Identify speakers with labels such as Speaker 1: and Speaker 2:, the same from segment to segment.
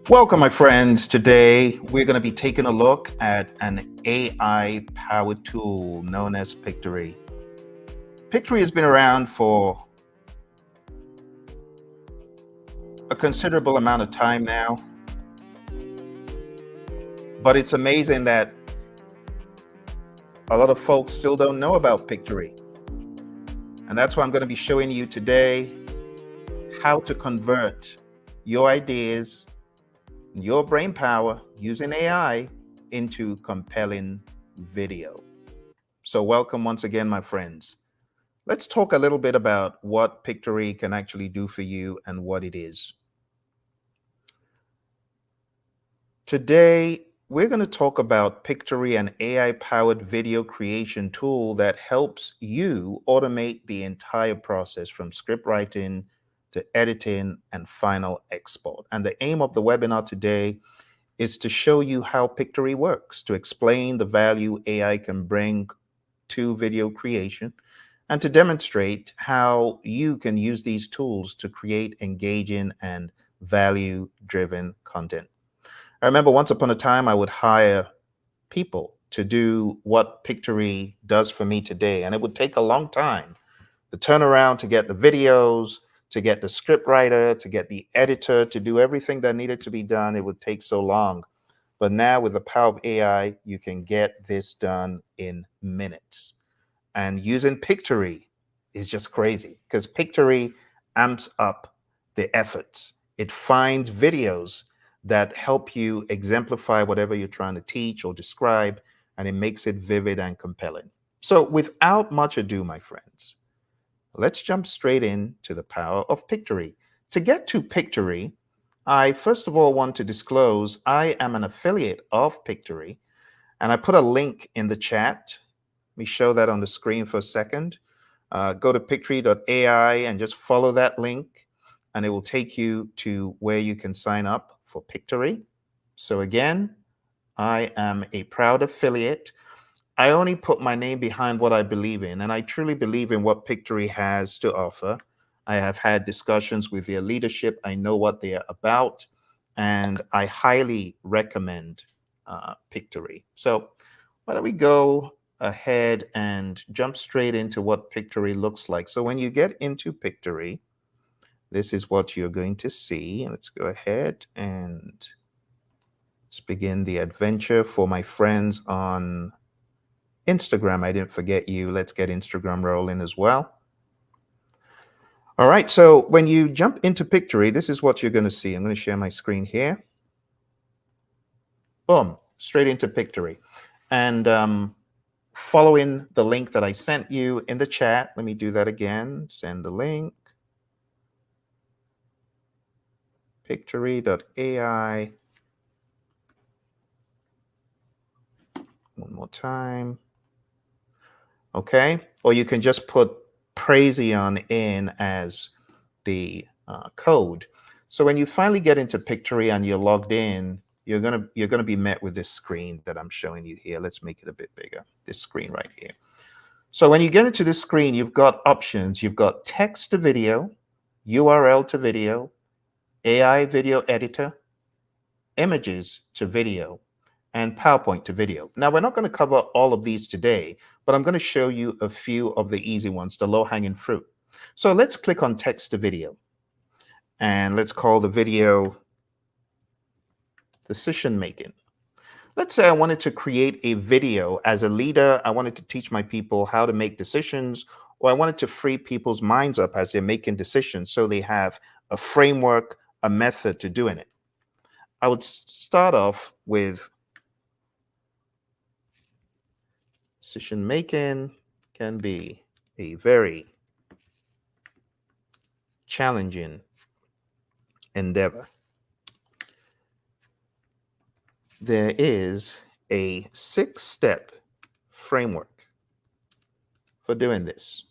Speaker 1: Welcome, my friends. Today, we're going to be taking a look at an AI powered tool known as Pictory. Pictory has been around for a considerable amount of time now, but it's amazing that a lot of folks still don't know about Pictory. And that's why I'm going to be showing you today how to convert your ideas, your brain power using AI into compelling video. So, welcome once again, my friends. Let's talk a little bit about what Pictory can actually do for you and what it is. Today, we're going to talk about Pictory, an AI-powered video creation tool that helps you automate the entire process from script writing to editing and final export. And the aim of the webinar today is to show you how Pictory works, to explain the value AI can bring to video creation, and to demonstrate how you can use these tools to create engaging and value-driven content. I remember once upon a time I would hire people to do what Pictory does for me today, and it would take a long time. The turnaround to get the videos, to get the script writer, to get the editor, to do everything that needed to be done, it would take so long. But now with the power of AI, you can get this done in minutes. And using Pictory is just crazy because Pictory amps up the efforts. It finds videos that help you exemplify whatever you're trying to teach or describe, and it makes it vivid and compelling. So without much ado, my friends, let's jump straight into the power of Pictory. To get to Pictory, I first of all want to disclose I am an affiliate of Pictory, and I put a link in the chat. Let me show that on the screen for a second. Go to pictory.ai and just follow that link, and it will take you to where you can sign up for Pictory. So again, I am a proud affiliate. I only put my name behind what I believe in, and I truly believe in what Pictory has to offer. I have had discussions with their leadership. I know what they are about, and I highly recommend Pictory. So why don't we go ahead and jump straight into what Pictory looks like. So when you get into Pictory, this is what you're going to see. Let's go ahead and let's begin the adventure. For my friends on Instagram, I didn't forget you. Let's get Instagram rolling as well. All right, so when you jump into Pictory, this is what you're going to see. I'm going to share my screen here. Boom, straight into Pictory. And following the link that I sent you in the chat, let me do that again. Send the link. Pictory.ai. One more time. Okay, or you can just put Praizion in as the code. So when you finally get into Pictory and you're logged in, you're gonna be met with this screen that I'm showing you here. Let's make it a bit bigger. This screen right here. So when you get into this screen, you've got options. You've got text to video, URL to video, AI video editor, images to video, and PowerPoint to video. Now, we're not going to cover all of these today, but I'm going to show you a few of the easy ones, the low-hanging fruit. So let's click on text to video, and let's call the video decision making. Let's say I wanted to create a video as a leader. I wanted to teach my people how to make decisions, or I wanted to free people's minds up as they're making decisions so they have a framework, a method to doing it. I would start off with decision making can be a very challenging endeavor. There is a 6-step framework for doing this.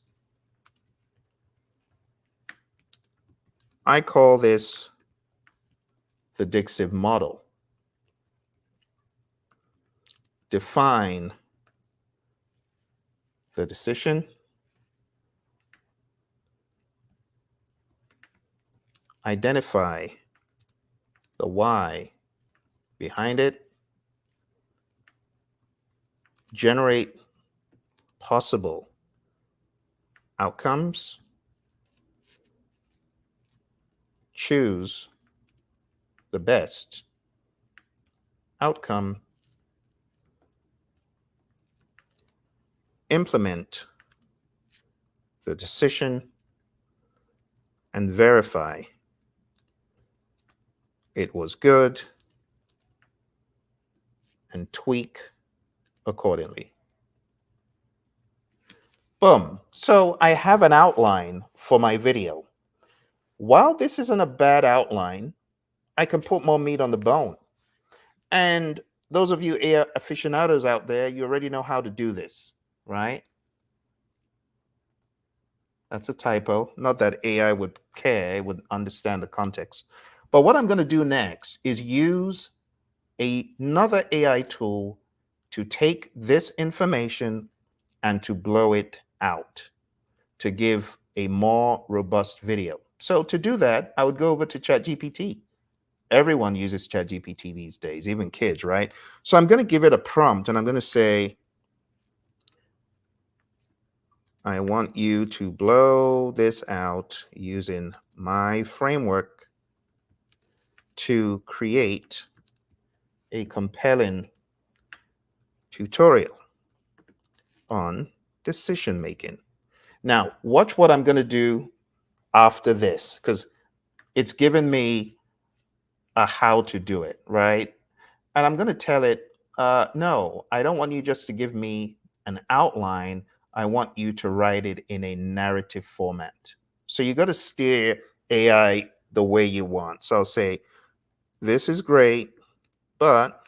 Speaker 1: I call this the Dixiv model. Define the decision, identify the why behind it, generate possible outcomes, choose the best outcome, implement the decision, and verify it was good and tweak accordingly. Boom. So I have an outline for my video. While this isn't a bad outline, I can put more meat on the bone. And those of you AI aficionados out there, you already know how to do this, right? That's a typo. Not that AI would care, it would understand the context. But what I'm going to do next is use another AI tool to take this information and to blow it out to give a more robust video. So to do that, I would go over to ChatGPT. Everyone uses ChatGPT these days, even kids, right? So I'm going to give it a prompt and I'm going to say, I want you to blow this out using my framework to create a compelling tutorial on decision making. Now, watch what I'm going to do after this, because it's given me a how to do it, right? And I'm going to tell it, no, I don't want you just to give me an outline. I want you to write it in a narrative format. So you got to steer AI the way you want. So I'll say, this is great, but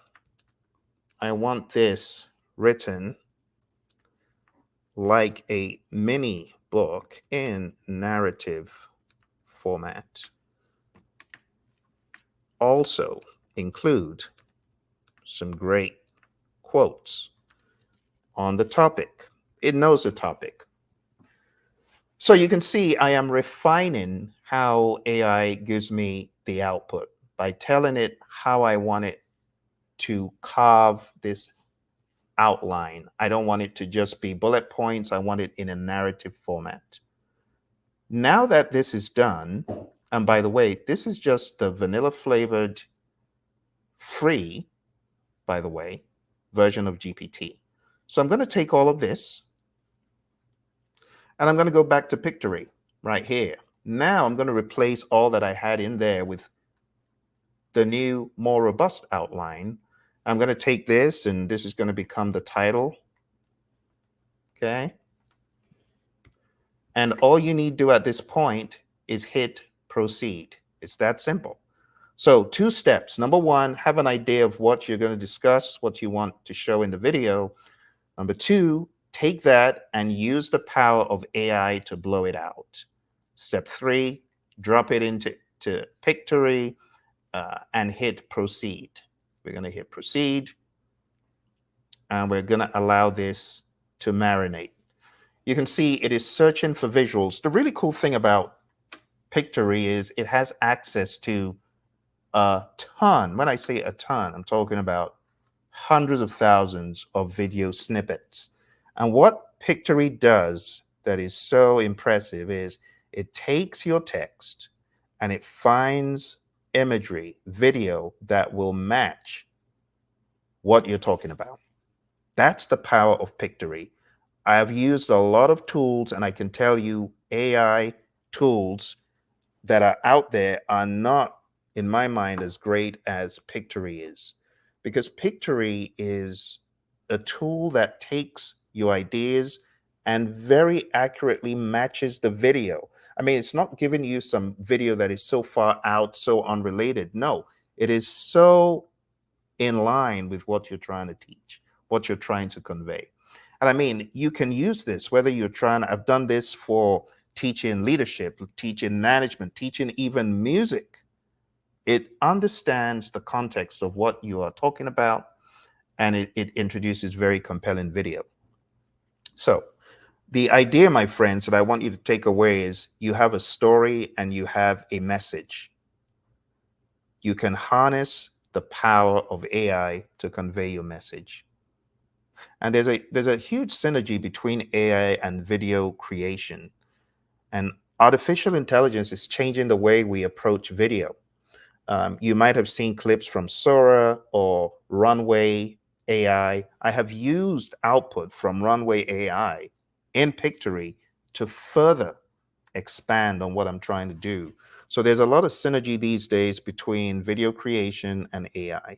Speaker 1: I want this written like a mini book in narrative format. Also include some great quotes on the topic. It knows the topic. So you can see I am refining how AI gives me the output by telling it how I want it to carve this outline. I don't want it to just be bullet points. I want it in a narrative format. Now that this is done, and by the way, this is just the vanilla flavored free, by the way, version of GPT. So I'm going to take all of this and I'm going to go back to Pictory right here. Now I'm going to replace all that I had in there with the new, more robust outline. I'm going to take this and this is going to become the title. Okay. And all you need to do at this point is hit proceed. It's that simple. So 2 steps. Number 1, have an idea of what you're going to discuss, what you want to show in the video. Number 2, take that and use the power of AI to blow it out. Step 3, drop it into Pictory and hit proceed. We're going to hit proceed and we're going to allow this to marinate. You can see it is searching for visuals. The really cool thing about Pictory is it has access to a ton. When I say a ton, I'm talking about hundreds of thousands of video snippets. And what Pictory does that is so impressive is it takes your text and it finds imagery, video that will match what you're talking about. That's the power of Pictory. I have used a lot of tools, and I can tell you AI tools that are out there are not, in my mind, as great as Pictory is. Because Pictory is a tool that takes your ideas and very accurately matches the video. I mean, it's not giving you some video that is so far out, so unrelated. No, it is so in line with what you're trying to teach, what you're trying to convey. And I mean, you can use this whether you're trying, I've done this for teaching leadership, teaching management, teaching even music. It understands the context of what you are talking about, and it introduces very compelling video. So the idea, my friends, that I want you to take away is you have a story and you have a message. you can harness the power of AI to convey your message. And there's a huge synergy between AI and video creation. And artificial intelligence is changing the way we approach video. You might have seen clips from Sora or Runway AI. I have used output from Runway AI in Pictory to further expand on what I'm trying to do. So there's a lot of synergy these days between video creation and AI.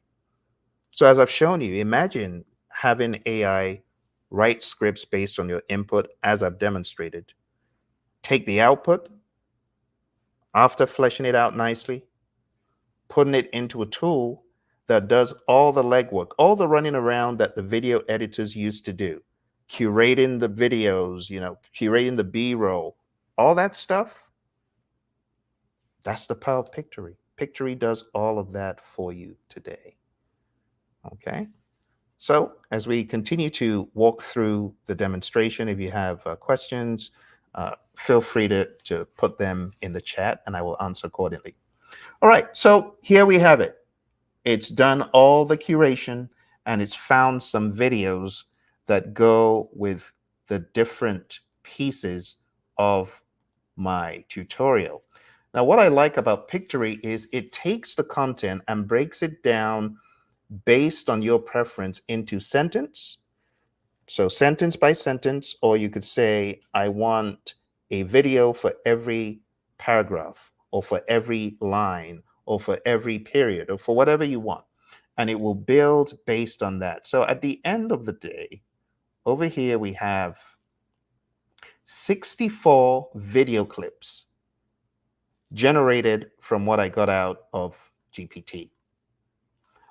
Speaker 1: So as I've shown you, imagine having AI write scripts based on your input as I've demonstrated. Take the output, after fleshing it out nicely, putting it into a tool that does all the legwork, all the running around that the video editors used to do, curating the videos, curating the B-roll, all that stuff. That's the power of Pictory. Pictory does all of that for you today. Okay. So as we continue to walk through the demonstration, if you have questions, feel free to put them in the chat and I will answer accordingly. All right, so here we have it. It's done all the curation and it's found some videos that go with the different pieces of my tutorial. Now, what I like about Pictory is it takes the content and breaks it down based on your preference into sentence. So sentence by sentence, or you could say, I want a video for every paragraph or for every line or for every period or for whatever you want. And it will build based on that. So at the end of the day, over here we have 64 video clips generated from what I got out of GPT,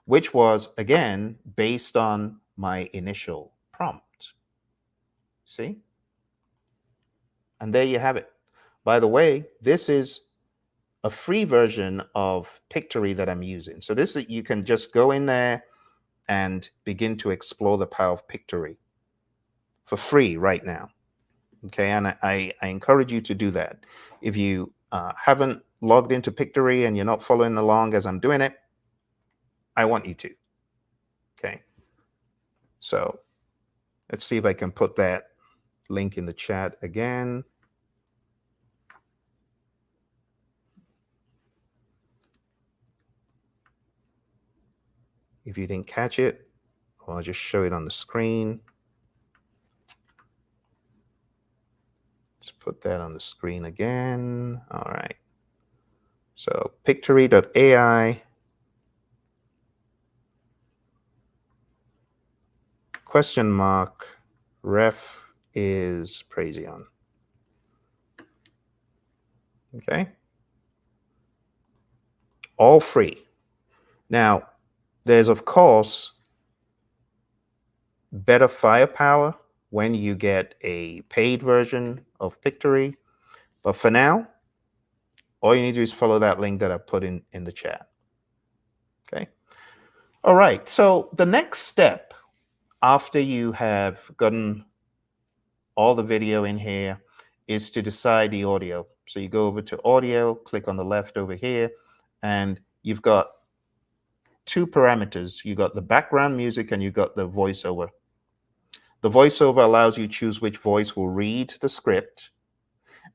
Speaker 1: which was, again, based on my initial prompt. See? And there you have it. By the way, this is a free version of Pictory that I'm using. So this, you can just go in there and begin to explore the power of Pictory for free right now. Okay, and I encourage you to do that. If you haven't logged into Pictory and you're not following along as I'm doing it, I want you to. Okay, so let's see if I can put that link in the chat again. If you didn't catch it, I'll just show it on the screen. Let's put that on the screen again. All right. So Pictory.ai question mark ref is Praizion. Okay. All free. Now, there's of course better firepower when you get a paid version of Pictory. But for now, all you need to do is follow that link that I put in the chat. Okay. All right. So the next step after you have gotten all the video in here is to decide the audio. So you go over to audio, click on the left over here, and you've got two parameters. You got the background music and you got the voiceover. The voiceover allows you to choose which voice will read the script.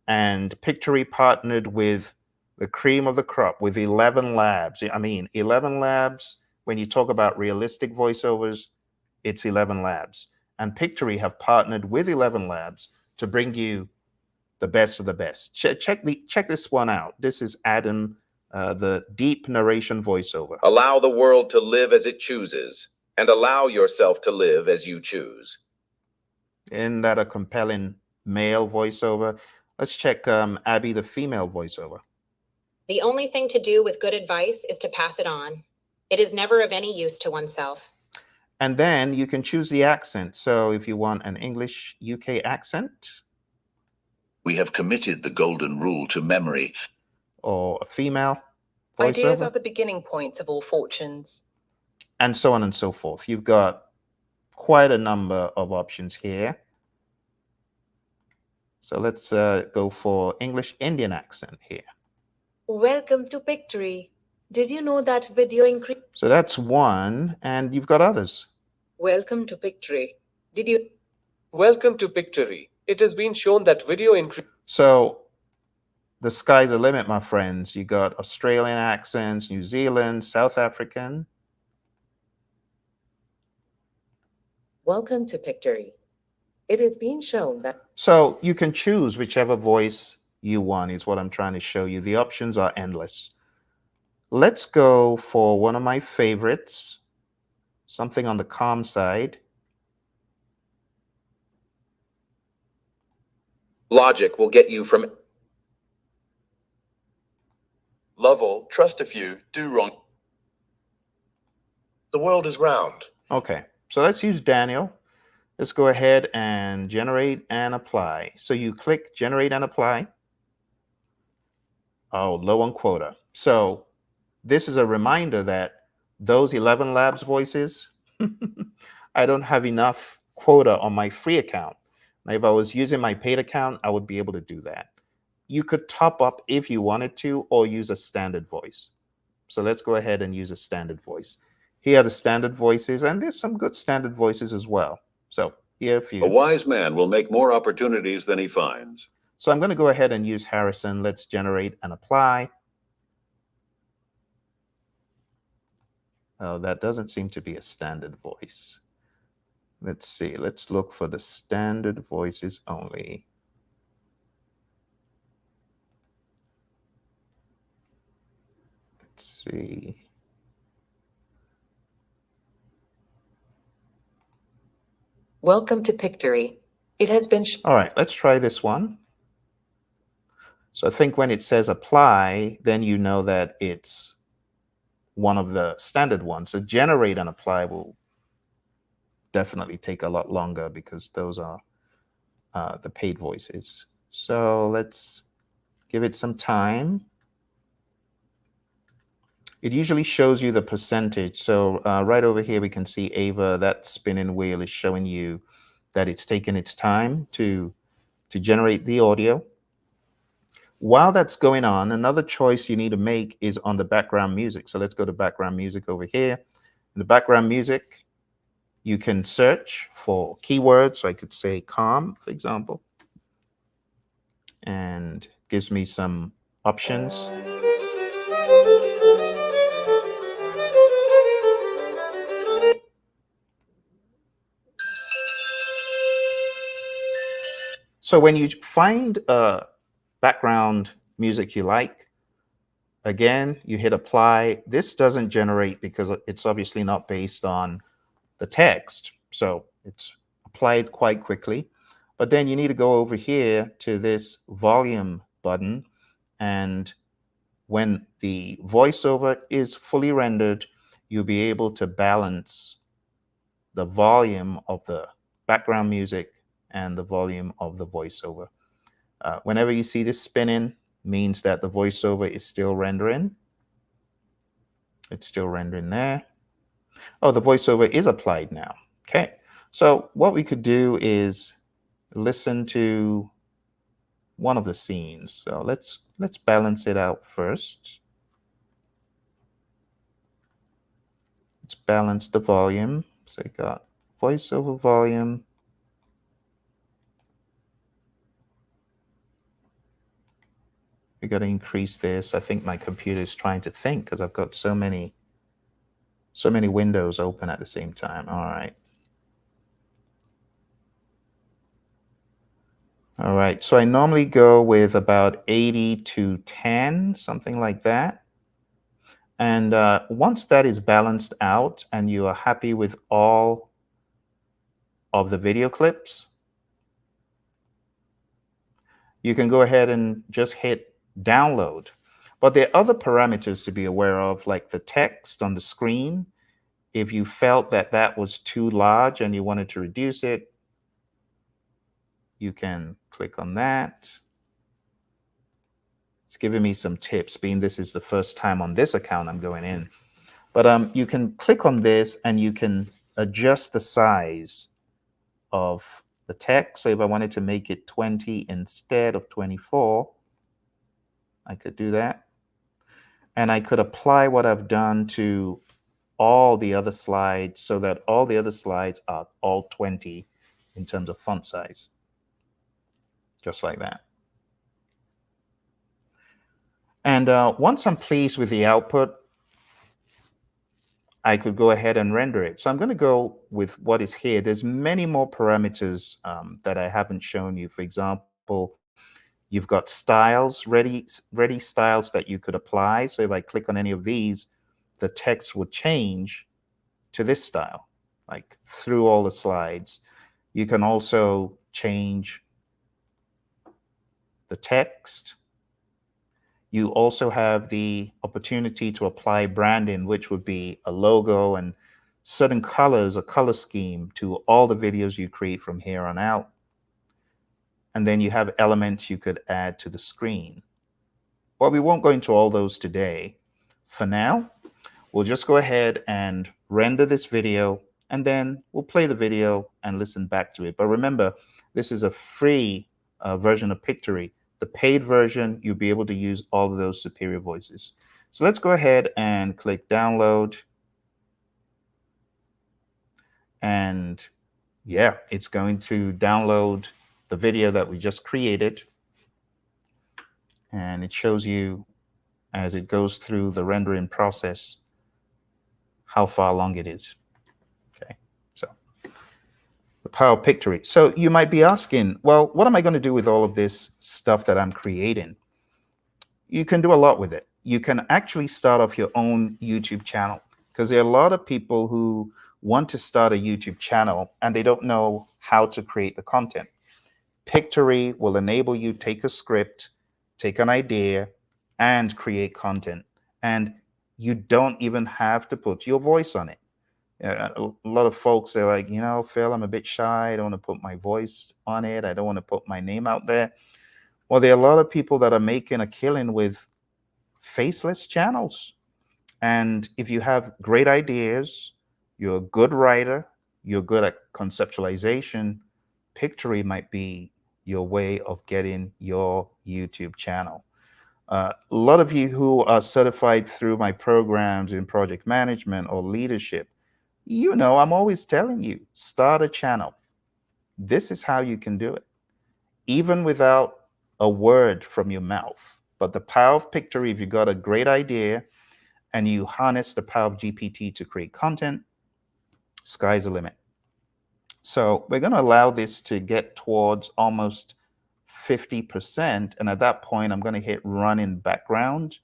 Speaker 1: And Pictory partnered with the cream of the crop with 11 labs. I mean, 11 labs, when you talk about realistic voiceovers, it's 11 labs. And Pictory have partnered with 11 labs to bring you the best of the best. Check this one out. This is Adam, the deep narration voiceover.
Speaker 2: Allow the world to live as it chooses, and allow yourself to live as you choose.
Speaker 1: Isn't that a compelling male voiceover? Let's check Abby, the female voiceover.
Speaker 3: The only thing to do with good advice is to pass it on. It is never of any use to oneself.
Speaker 1: And then you can choose the accent. So if you want an English UK accent,
Speaker 4: we have committed the golden rule to memory.
Speaker 1: Or a female voiceover.
Speaker 5: Ideas are the beginning points of all fortunes.
Speaker 1: And so on and so forth. You've got quite a number of options here. So let's go for English Indian accent here.
Speaker 6: Welcome to Pictory.
Speaker 5: Did you know that video increase?
Speaker 1: So that's one, and you've got others.
Speaker 5: Welcome to Pictory. Did you?
Speaker 6: Welcome to Pictory. It has been shown that video increase.
Speaker 1: So the sky's the limit, my friends. You got Australian accents, New Zealand, South African.
Speaker 5: Welcome to Pictory. It has been shown that.
Speaker 1: So you can choose whichever voice you want, is what I'm trying to show you. The options are endless. Let's go for one of my favorites, something on the calm side.
Speaker 2: Logic will get you from
Speaker 4: Love all, trust a few, do wrong. The world is round.
Speaker 1: Okay, so let's use Daniel. Let's go ahead and generate and apply. So you click generate and apply. Oh, low on quota. So this is a reminder that those 11 Labs voices, I don't have enough quota on my free account. Now, if I was using my paid account, I would be able to do that. You could top up if you wanted to, or use a standard voice. So let's go ahead and use a standard voice. Here are the standard voices, and there's some good standard voices as well. So here are a few.
Speaker 7: A wise man will make more opportunities than he finds.
Speaker 1: So I'm going to go ahead and use Harrison. Let's generate and apply. Oh, that doesn't seem to be a standard voice. Let's see. Let's look for the standard voices only. Let's see.
Speaker 5: Welcome to Pictory. It has been.
Speaker 1: All right, let's try this one. So I think when it says apply, then you know that it's one of the standard ones. So generate and apply will definitely take a lot longer because those are the paid voices. So let's give it some time. It usually shows you the percentage. So right over here, we can see Ava, that spinning wheel is showing you that it's taken its time to generate the audio. While that's going on, another choice you need to make is on the background music. So let's go to background music over here. In the background music, you can search for keywords. So I could say calm, for example, and gives me some options. So when you find a background music you like, again, you hit apply. This doesn't generate because it's obviously not based on the text. So it's applied quite quickly. But then you need to go over here to this volume button. And when the voiceover is fully rendered, you'll be able to balance the volume of the background music and the volume of the voiceover. Whenever you see this spinning, means that the voiceover is still rendering. It's still rendering there. Oh, the voiceover is applied now. Okay. So what we could do is listen to one of the scenes. So let's balance it out first. Let's balance the volume. So you got voiceover volume. We got to increase this. I think my computer is trying to think because I've got so many windows open at the same time. All right. All right. So I normally go with about 80 to 10, something like that. And once that is balanced out and you are happy with all of the video clips, you can go ahead and just hit download. But there are other parameters to be aware of, like the text on the screen. If you felt that that was too large and you wanted to reduce it, you can click on that. It's giving me some tips, being this is the first time on this account I'm going in. But you can click on this and you can adjust the size of the text. So if I wanted to make it 20 instead of 24, I could do that. and I could apply what I've done to all the other slides so that all the other slides are all 20 in terms of font size, just like that. And once I'm pleased with the output, I could go ahead and render it. So I'm going to go with what is here. There's many more parameters that I haven't shown you. For example, you've got styles, ready styles that you could apply. So if I click on any of these, the text would change to this style, like through all the slides. You can also change the text. You also have the opportunity to apply branding, which would be a logo and certain colors, a color scheme to all the videos you create from here on out. And then you have elements you could add to the screen. But we won't go into all those today. For now, we'll just go ahead and render this video, and then we'll play the video and listen back to it. But remember, this is a free version of Pictory. The paid version, you'll be able to use all of those superior voices. So let's go ahead and click download. And yeah, it's going to download the video that we just created. And it shows you as it goes through the rendering process how far along it is. Okay, so the power of Pictory. So you might be asking, well, what am I going to do with all of this stuff that I'm creating? You can do a lot with it. You can actually start off your own YouTube channel, because there are a lot of people who want to start a YouTube channel and they don't know how to create the content. Pictory will enable you to take a script, take an idea, and create content. And you don't even have to put your voice on it. A lot of folks, they're like, you know, Phil, I'm a bit shy. I don't want to put my voice on it. I don't want to put my name out there. Well, there are a lot of people that are making a killing with faceless channels. And if you have great ideas, you're a good writer, you're good at conceptualization, Pictory might be your way of getting your YouTube channel. A lot of you who are certified through my programs in project management or leadership, you know, I'm always telling you, start a channel. This is how you can do it, even without a word from your mouth. But the power of Pictory, if you got a great idea and you harness the power of GPT to create content, sky's the limit. So we're going to allow this to get towards almost 50%. And at that point, I'm going to hit run in background.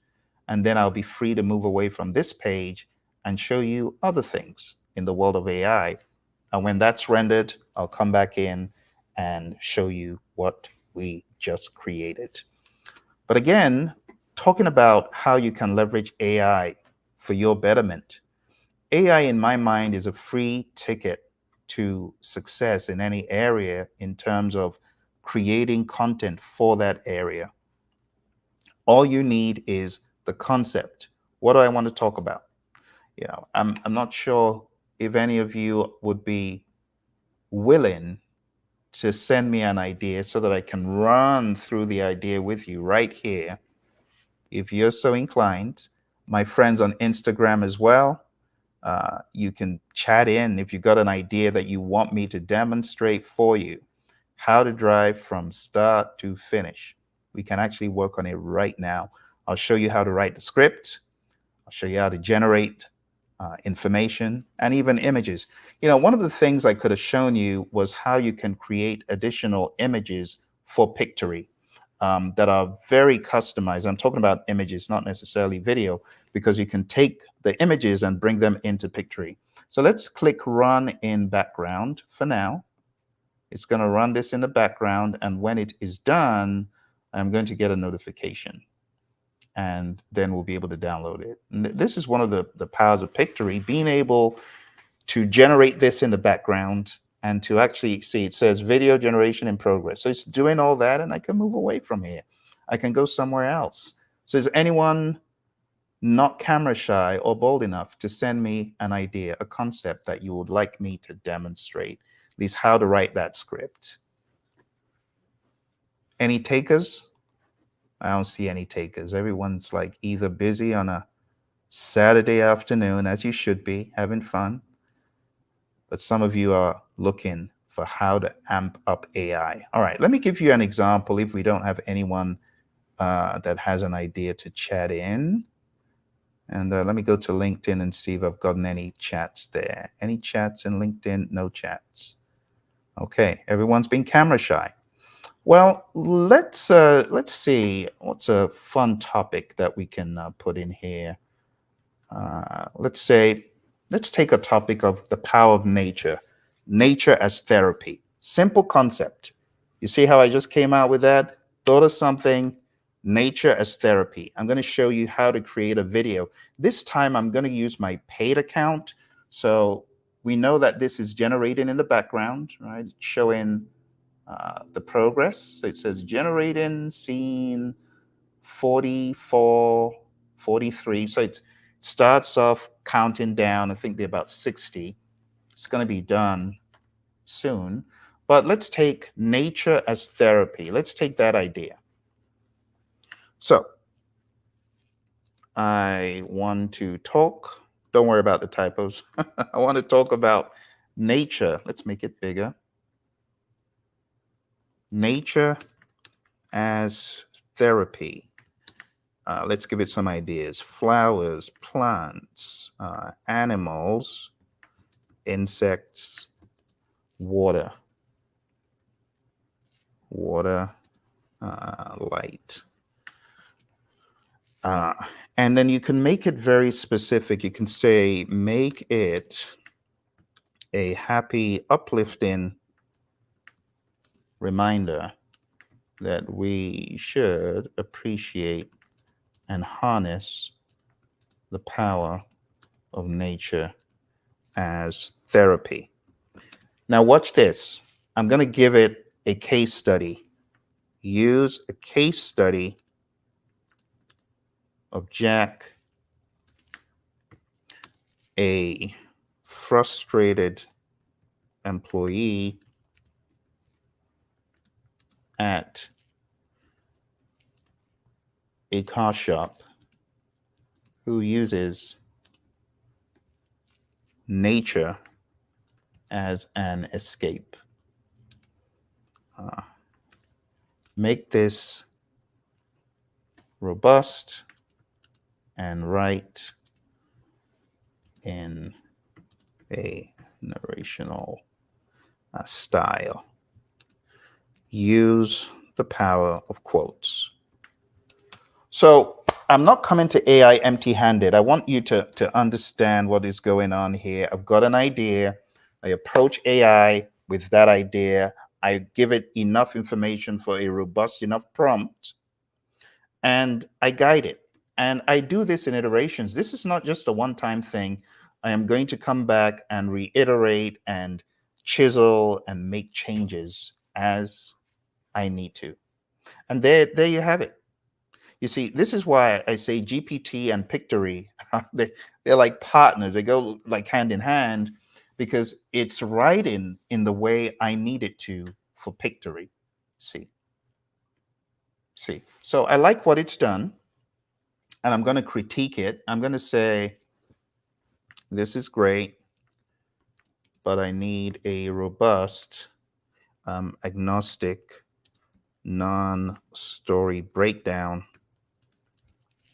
Speaker 1: And then I'll be free to move away from this page and show you other things in the world of AI. And when that's rendered, I'll come back in and show you what we just created. But again, talking about how you can leverage AI for your betterment. AI, in my mind, is a free ticket to success in any area in terms of creating content for that area. All you need is the concept. What do I want to talk about? You know, I'm not sure if any of you would be willing to send me an idea so that I can run through the idea with you right here. If you're so inclined, my friends on Instagram as well, you can chat in if you've got an idea that you want me to demonstrate for you, how to drive from start to finish. We can actually work on it right now. I'll show you how to write the script. I'll show you how to generate information and even images. You know, one of the things I could have shown you was how you can create additional images for Pictory that are very customized. I'm talking about images, not necessarily video, because you can take the images and bring them into Pictory. So let's click run in background for now. It's going to run this in the background, and when it is done, I'm going to get a notification, and then we'll be able to download it. And this is one of the powers of Pictory, being able to generate this in the background and to actually see it says video generation in progress. So it's doing all that, and I can move away from here. I can go somewhere else. So is anyone not camera shy or bold enough to send me an idea, a concept that you would like me to demonstrate, at least how to write that script? Any takers? I don't see any takers. Everyone's like either busy on a Saturday afternoon, as you should be, having fun, but some of you are looking for how to amp up AI. All right, let me give you an example if we don't have anyone that has an idea to chat in. And let me go to LinkedIn and see if I've gotten any chats there. Any chats in LinkedIn? No chats. Okay, everyone's been camera shy. Well, let's see what's a fun topic that we can put in here. Let's take a topic of the power of nature, nature as therapy. Simple concept. You see how I just came out with that? Thought of something, nature as therapy. I'm going to show you how to create a video. This time I'm going to use my paid account. So we know that this is generating in the background, right? Showing the progress. So it says generating scene 44, 43. So it starts off counting down. I think they're about 60. It's going to be done soon. But let's take nature as therapy. Let's take that idea. So I want to talk. Don't worry about the typos. I want to talk about nature. Let's make it bigger. Nature as therapy. Let's give it some ideas. Flowers, plants, animals, insects, water, light. And then you can make it very specific. You can say, make it a happy, uplifting reminder that we should appreciate and harness the power of nature as therapy. Now watch this. I'm going to give it a case study. Use a case study of Jack, a frustrated employee at a car shop who uses nature as an escape. Make this robust and write in a narrational style. Use the power of quotes. So I'm not coming to AI empty-handed. I want you to understand what is going on here. I've got an idea. I approach AI with that idea. I give it enough information for a robust enough prompt, and I guide it. And I do this in iterations. This is not just a one-time thing. I am going to come back and reiterate and chisel and make changes as I need to. And there you have it. You see, this is why I say GPT and Pictory, they're like partners. They go like hand in hand because it's writing in the way I need it to for Pictory. See. So I like what it's done, and I'm going to critique it. I'm going to say, this is great, but I need a robust, agnostic, non-story breakdown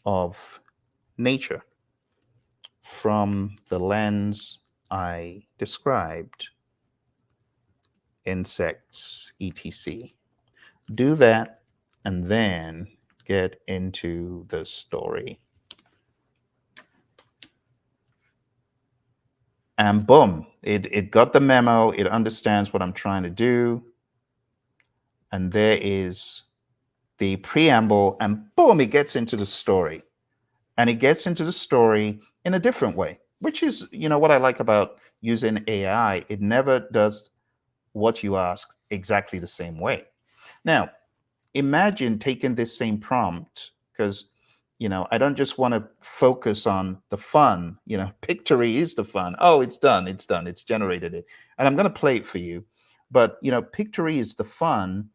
Speaker 1: of nature from the lens I described, insects, etc. Do that and then get into the story. And boom, it got the memo. It understands what I'm trying to do. And there is the preamble, and boom, it gets into the story. And it gets into the story in a different way, which is, what I like about using AI. It never does what you ask exactly the same way. Now, imagine taking this same prompt, because, I don't just want to focus on the fun. Pictory is the fun. Oh, it's done. It's generated it. And I'm going to play it for you. But, Pictory is the fun.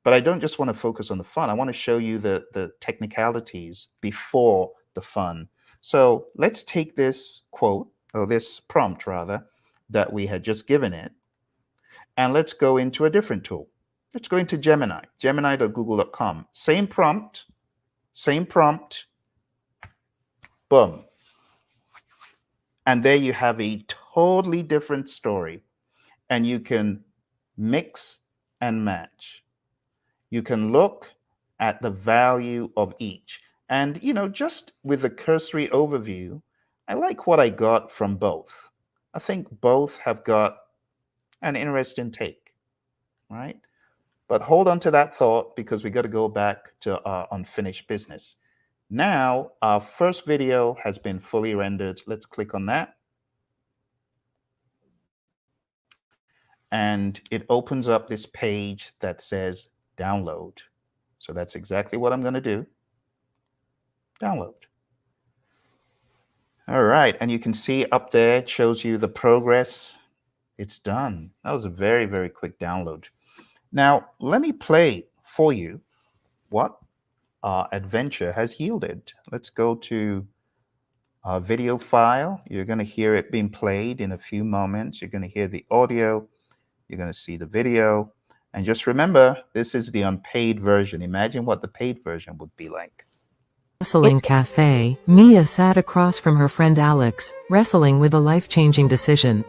Speaker 1: But I don't just want to focus on the fun. I want to show you the technicalities before the fun. So let's take this quote, or this prompt rather, that we had just given it, and let's go into a different tool. Let's go into Gemini, gemini.google.com. Same prompt, boom. And there you have a totally different story. And you can mix and match. You can look at the value of each. And, just with a cursory overview, I like what I got from both. I think both have got an interesting take, right? But hold on to that thought, because we got to go back to our unfinished business. Now, our first video has been fully rendered. Let's click on that. And it opens up this page that says download. So that's exactly what I'm going to do. Download. All right. And you can see up there, it shows you the progress. It's done. That was a very, very quick download. Now, let me play for you what our adventure has yielded. Let's go to our video file. You're going to hear it being played in a few moments. You're going to hear the audio. You're going to see the video. And just remember, this is the unpaid version. Imagine what the paid version would be like.
Speaker 8: Wrestling cafe, Mia sat across from her friend Alex, wrestling with a life-changing decision.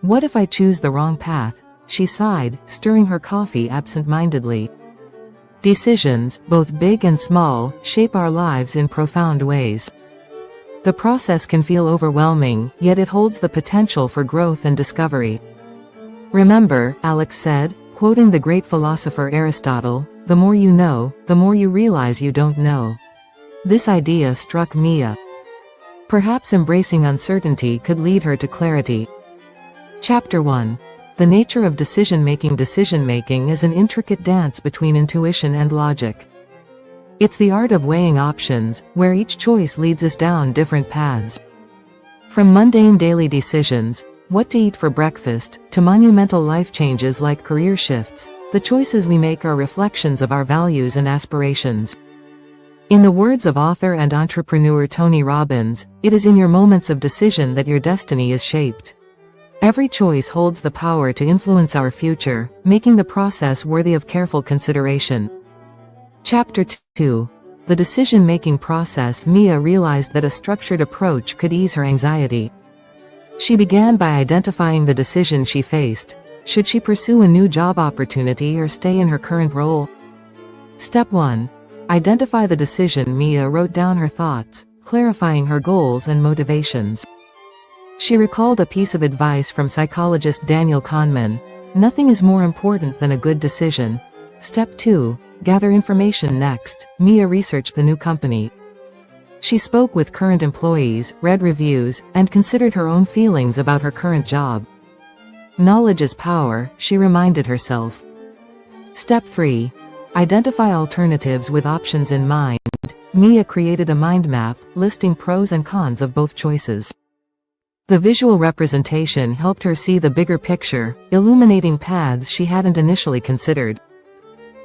Speaker 8: What if I choose the wrong path? She sighed, stirring her coffee absent-mindedly. Decisions, both big and small, shape our lives in profound ways. The process can feel overwhelming, yet it holds the potential for growth and discovery. Remember, Alex said, quoting the great philosopher Aristotle, the more you know, the more you realize you don't know. This idea struck Mia. Perhaps embracing uncertainty could lead her to clarity. Chapter 1. The nature of decision-making. Decision-making is an intricate dance between intuition and logic. It's the art of weighing options, where each choice leads us down different paths. From mundane daily decisions, what to eat for breakfast, to monumental life changes like career shifts, the choices we make are reflections of our values and aspirations. In the words of author and entrepreneur Tony Robbins, it is in your moments of decision that your destiny is shaped. Every choice holds the power to influence our future, making the process worthy of careful consideration. Chapter 2. The decision-making process. Mia realized that a structured approach could ease her anxiety. She began by identifying the decision she faced. Should she pursue a new job opportunity or stay in her current role? Step 1. Identify the decision. Mia wrote down her thoughts, clarifying her goals and motivations. She recalled a piece of advice from psychologist Daniel Kahneman: nothing is more important than a good decision. Step 2. Gather information. Next, Mia researched the new company. She spoke with current employees, read reviews, and considered her own feelings about her current job. Knowledge is power, she reminded herself. Step 3. Identify alternatives. With options in mind, Mia created a mind map, listing pros and cons of both choices. The visual representation helped her see the bigger picture, illuminating paths she hadn't initially considered.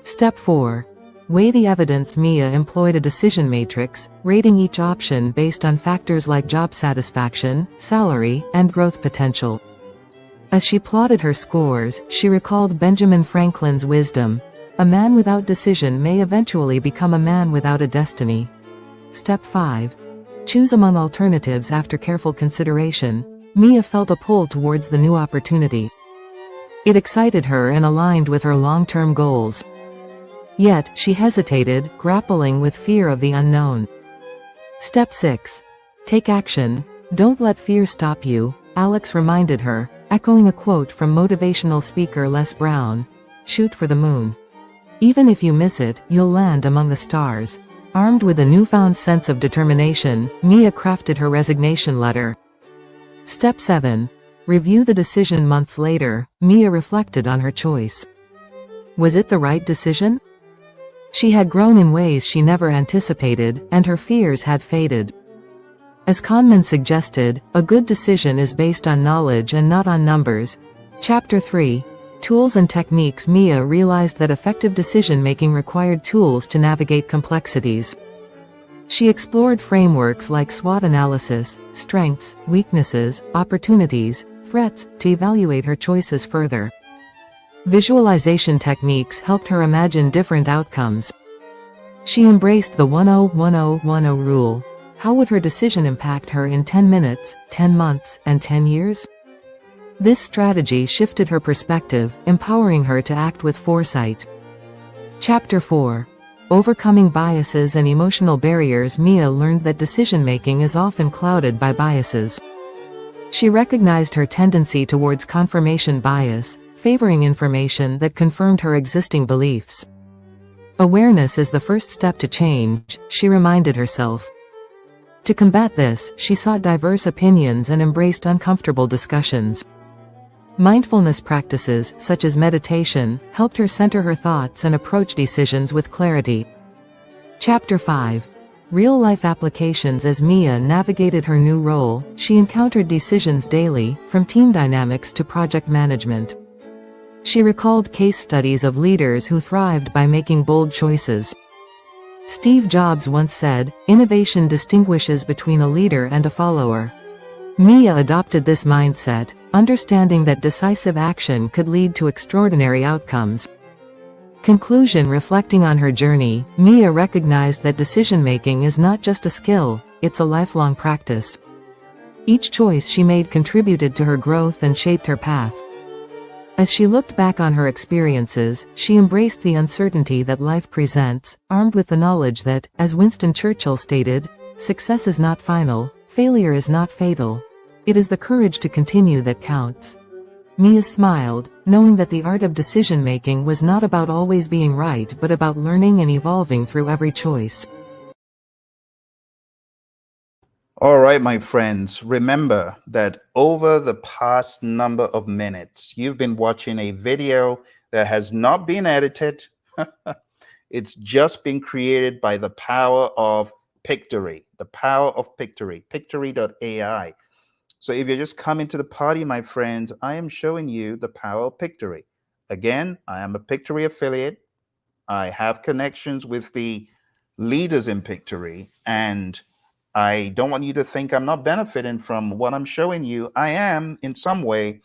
Speaker 8: Step 4. Weigh the evidence. Mia employed a decision matrix, rating each option based on factors like job satisfaction, salary, and growth potential. As she plotted her scores, she recalled Benjamin Franklin's wisdom: a man without decision may eventually become a man without a destiny. Step 5. Choose among alternatives. After careful consideration, Mia felt a pull towards the new opportunity. It excited her and aligned with her long-term goals. Yet, she hesitated, grappling with fear of the unknown. Step 6. Take action. Don't let fear stop you, Alex reminded her, echoing a quote from motivational speaker Les Brown: shoot for the moon. Even if you miss it, you'll land among the stars. Armed with a newfound sense of determination, Mia crafted her resignation letter. Step 7. Review the decision. Months later, Mia reflected on her choice. Was it the right decision? She had grown in ways she never anticipated, and her fears had faded. As Kahneman suggested, a good decision is based on knowledge and not on numbers. Chapter 3. tools and techniques. Mia realized that effective decision-making required tools to navigate complexities. She explored frameworks like SWOT analysis, strengths, weaknesses, opportunities, threats, to evaluate her choices further. Visualization techniques helped her imagine different outcomes. She embraced the 10-10-10 rule. How would her decision impact her in 10 minutes, 10 months, and 10 years? This strategy shifted her perspective, empowering her to act with foresight. Chapter 4. Overcoming biases and emotional barriers. Mia learned that decision-making is often clouded by biases. She recognized her tendency towards confirmation bias, favoring information that confirmed her existing beliefs. Awareness is the first step to change, she reminded herself. To combat this, she sought diverse opinions and embraced uncomfortable discussions. Mindfulness practices, such as meditation, helped her center her thoughts and approach decisions with clarity. Chapter 5. Real-life applications. As Mia navigated her new role, she encountered decisions daily, from team dynamics to project management. She recalled case studies of leaders who thrived by making bold choices. Steve Jobs once said, "Innovation distinguishes between a leader and a follower." Mia adopted this mindset, understanding that decisive action could lead to extraordinary outcomes. Conclusion. Reflecting on her journey, Mia recognized that decision-making is not just a skill, it's a lifelong practice. Each choice she made contributed to her growth and shaped her path. As she looked back on her experiences, she embraced the uncertainty that life presents, armed with the knowledge that, as Winston Churchill stated, success is not final, failure is not fatal. It is the courage to continue that counts. Mia smiled, knowing that the art of decision-making was not about always being right but about learning and evolving through every choice.
Speaker 1: All right, my friends, remember that over the past number of minutes, you've been watching a video that has not been edited. It's just been created by the power of Pictory, the power of Pictory, Pictory.ai. So if you're just coming to the party, my friends, I am showing you the power of Pictory. Again, I am a Pictory affiliate. I have connections with the leaders in Pictory, and I don't want you to think I'm not benefiting from what I'm showing you. I am in some way,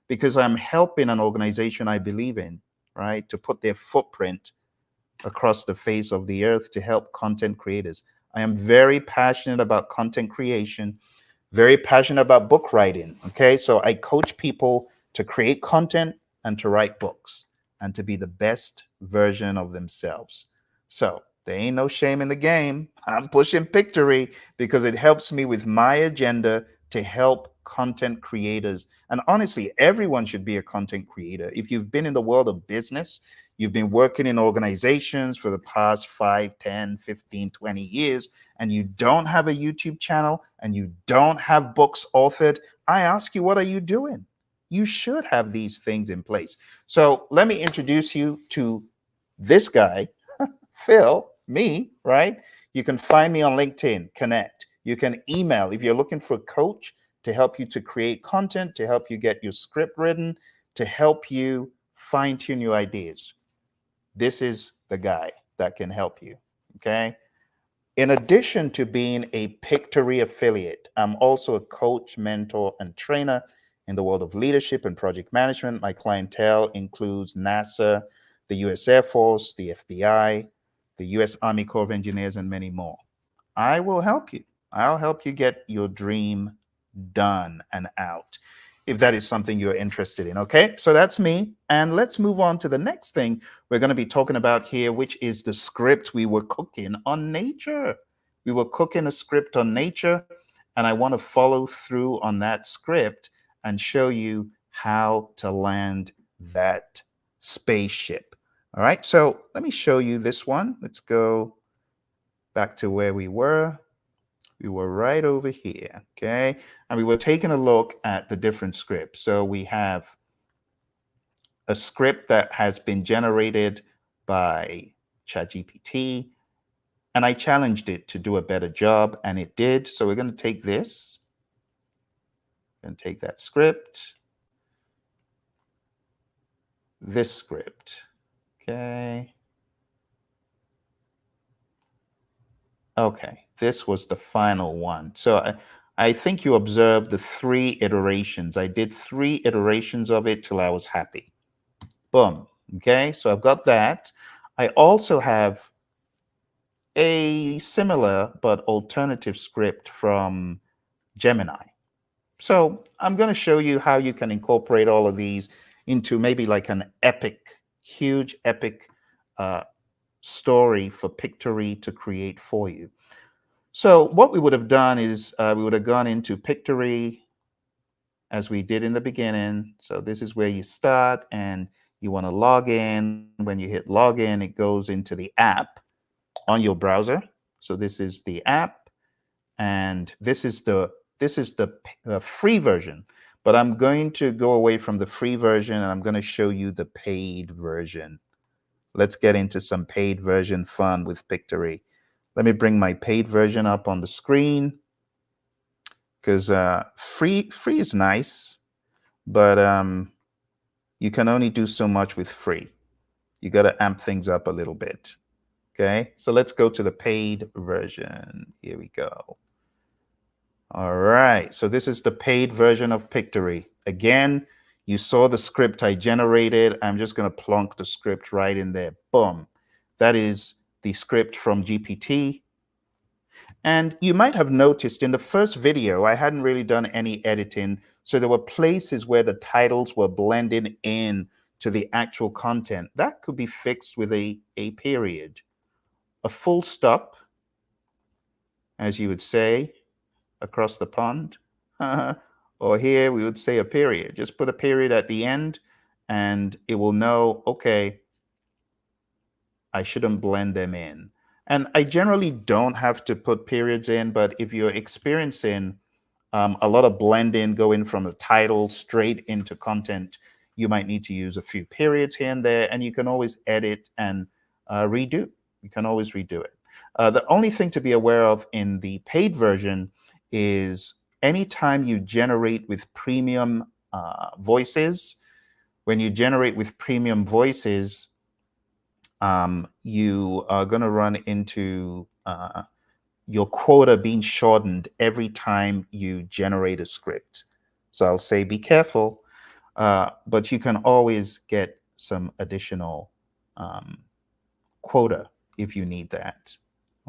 Speaker 1: because I'm helping an organization I believe in, right, to put their footprint across the face of the earth to help content creators. I am very passionate about content creation, very passionate about book writing. Okay, so I coach people to create content and to write books and to be the best version of themselves. So there ain't no shame in the game. I'm pushing Pictory because it helps me with my agenda to help content creators. And honestly, everyone should be a content creator. If you've been in the world of business, you've been working in organizations for the past 5, 10, 15, 20 years, and you don't have a YouTube channel and you don't have books authored, I ask you, what are you doing? You should have these things in place. So let me introduce you to this guy, Phil, me, right? You can find me on LinkedIn, connect. You can email if you're looking for a coach to help you to create content, to help you get your script written, to help you fine tune your ideas. This is the guy that can help you, okay? In addition to being a Pictory affiliate, I'm also a coach, mentor, and trainer in the world of leadership and project management. My clientele includes NASA, the US Air Force, the FBI, the US Army Corps of Engineers, and many more. I will help you. I'll help you get your dream done and out, if that is something you're interested in. Okay, so that's me. And let's move on to the next thing we're going to be talking about here, which is the script we were cooking on nature. We were cooking a script on nature, and I want to follow through on that script and show you how to land that spaceship. All right, so let me show you this one. Let's go back to where we were. We were right over here, okay? And we were taking a look at the different scripts. So we have a script that has been generated by ChatGPT, and I challenged it to do a better job, and it did. So we're going to take this and take that script, this script. Okay. Okay, this was the final one. So I think you observed the 3 iterations. I did 3 iterations of it till I was happy. Boom. Okay, so I've got that. I also have a similar but alternative script from Gemini. So I'm going to show you how you can incorporate all of these into maybe like an epic, huge epic story for Pictory to create for you. So what we would have done is we would have gone into Pictory as we did in the beginning. So this is where you start and you want to log in. When you hit login, it goes into the app on your browser. So this is the app, and this is the free version. But I'm going to go away from the free version and I'm going to show you the paid version. Let's get into some paid version fun with Pictory. Let me bring my paid version up on the screen, because free is nice, but you can only do so much with free. You got to amp things up a little bit. Okay, so let's go to the paid version. Here we go. All right, so this is the paid version of Pictory. Again, you saw the script I generated. I'm just going to plonk the script right in there. Boom. That is the script from GPT. And you might have noticed in the first video, I hadn't really done any editing. So there were places where the titles were blending in to the actual content. That could be fixed with a period. A full stop, as you would say, across the pond. Or here we would say a period. Just put a period at the end and it will know, okay, I shouldn't blend them in. And I generally don't have to put periods in, but if you're experiencing a lot of blending going from the title straight into content, you might need to use a few periods here and there, and you can always edit and redo. You can always redo it. The only thing to be aware of in the paid version is anytime you generate with premium voices, when you generate with premium voices, you are going to run into your quota being shortened every time you generate a script. So I'll say be careful, but you can always get some additional quota if you need that.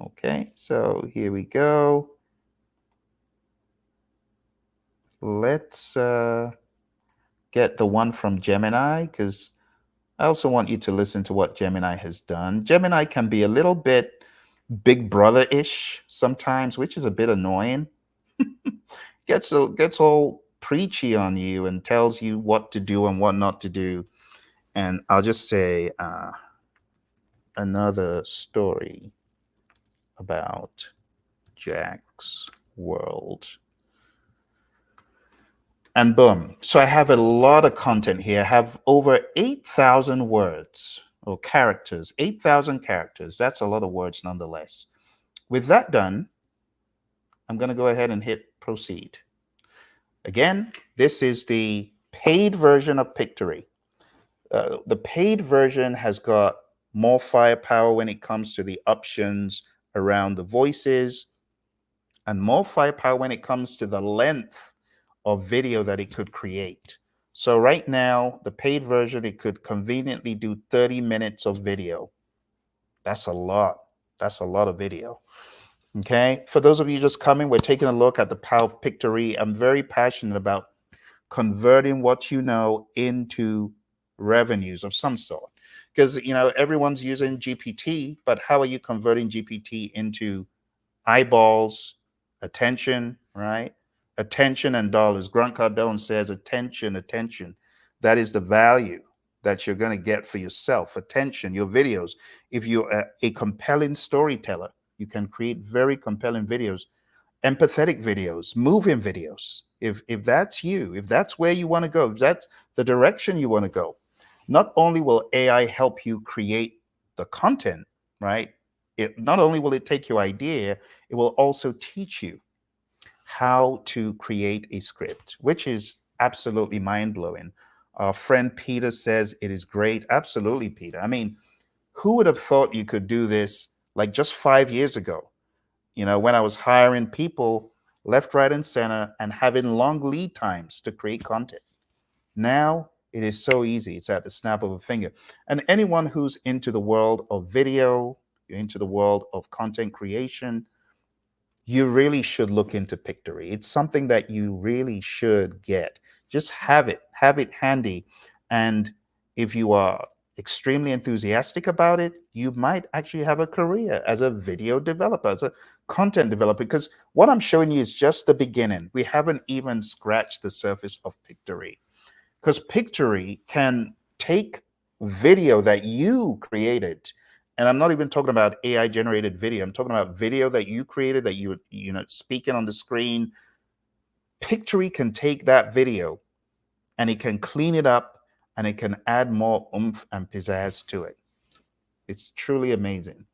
Speaker 1: Okay, so here we go. Let's get the one from Gemini, because I also want you to listen to what Gemini has done. Gemini can be a little bit Big Brother-ish sometimes, which is a bit annoying. gets all preachy on you and tells you what to do and what not to do. And I'll just say another story about Jack's world. And boom. So I have a lot of content here. I have over 8,000 words or characters, 8,000 characters. That's a lot of words nonetheless. With that done, I'm going to go ahead and hit proceed. Again, this is the paid version of Pictory. The paid version has got more firepower when it comes to the options around the voices, and more firepower when it comes to the length of video that it could create. So right now, the paid version, it could conveniently do 30 minutes of video. That's a lot. That's a lot of video. Okay. For those of you just coming, we're taking a look at the power of Pictory. I'm very passionate about converting what you know into revenues of some sort. Because, you know, everyone's using GPT, but how are you converting GPT into eyeballs, attention, right? Attention and dollars. Grant Cardone says attention, attention. That is the value that you're going to get for yourself. Attention, your videos. If you're a compelling storyteller, you can create very compelling videos, empathetic videos, moving videos. If that's you, if that's where you want to go, if that's the direction you want to go, not only will AI help you create the content, right? It not only will it take your idea, it will also teach you how to create a script, which is absolutely mind-blowing. Our friend Peter says it is great. Absolutely, Peter. I mean, who would have thought you could do this like just 5 years ago? When I was hiring people left, right, and center and having long lead times to create content. Now it is so easy. It's at the snap of a finger. And anyone who's into the world of video, you're into the world of content creation, you really should look into Pictory. It's something that you really should get. Just have it handy. And if you are extremely enthusiastic about it, you might actually have a career as a video developer, as a content developer, because what I'm showing you is just the beginning. We haven't even scratched the surface of Pictory, because Pictory can take video that you created, and I'm not even talking about AI generated video. I'm talking about video that you created, that speaking on the screen. Pictory can take that video and it can clean it up and it can add more oomph and pizzazz to it. It's truly amazing.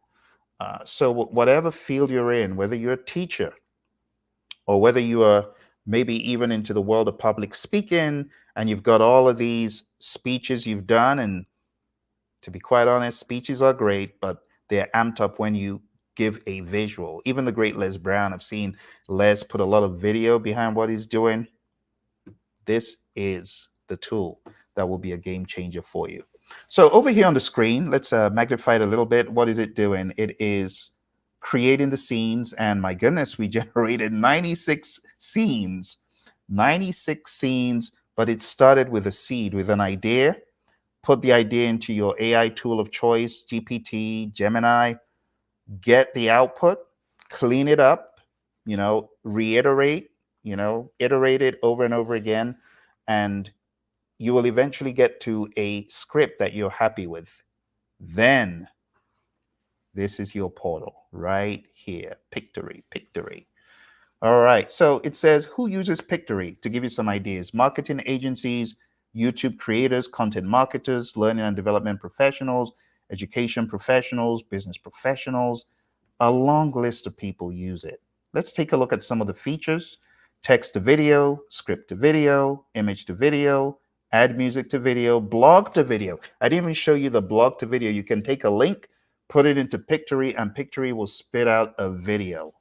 Speaker 1: So whatever field you're in, whether you're a teacher or whether you are maybe even into the world of public speaking and you've got all of these speeches you've done, and to be quite honest, speeches are great, but they're amped up when you give a visual. Even the great Les Brown, I've seen Les put a lot of video behind what he's doing. This is the tool that will be a game changer for you. So over here on the screen, let's magnify it a little bit. What is it doing? It is creating the scenes, and my goodness, we generated 96 scenes. 96 scenes, but it started with a seed, with an idea. Put the idea into your AI tool of choice, GPT, Gemini, get the output, clean it up, reiterate, iterate it over and over again, and you will eventually get to a script that you're happy with. Then this is your portal right here, Pictory, Pictory. All right, so it says who uses Pictory? To give you some ideas: marketing agencies, YouTube creators, content marketers, learning and development professionals, education professionals, business professionals. A long list of people use it. Let's take a look at some of the features: text to video, script to video, image to video, add music to video, blog to video. I didn't even show you the blog to video. You can take a link, put it into Pictory, and Pictory will spit out a video.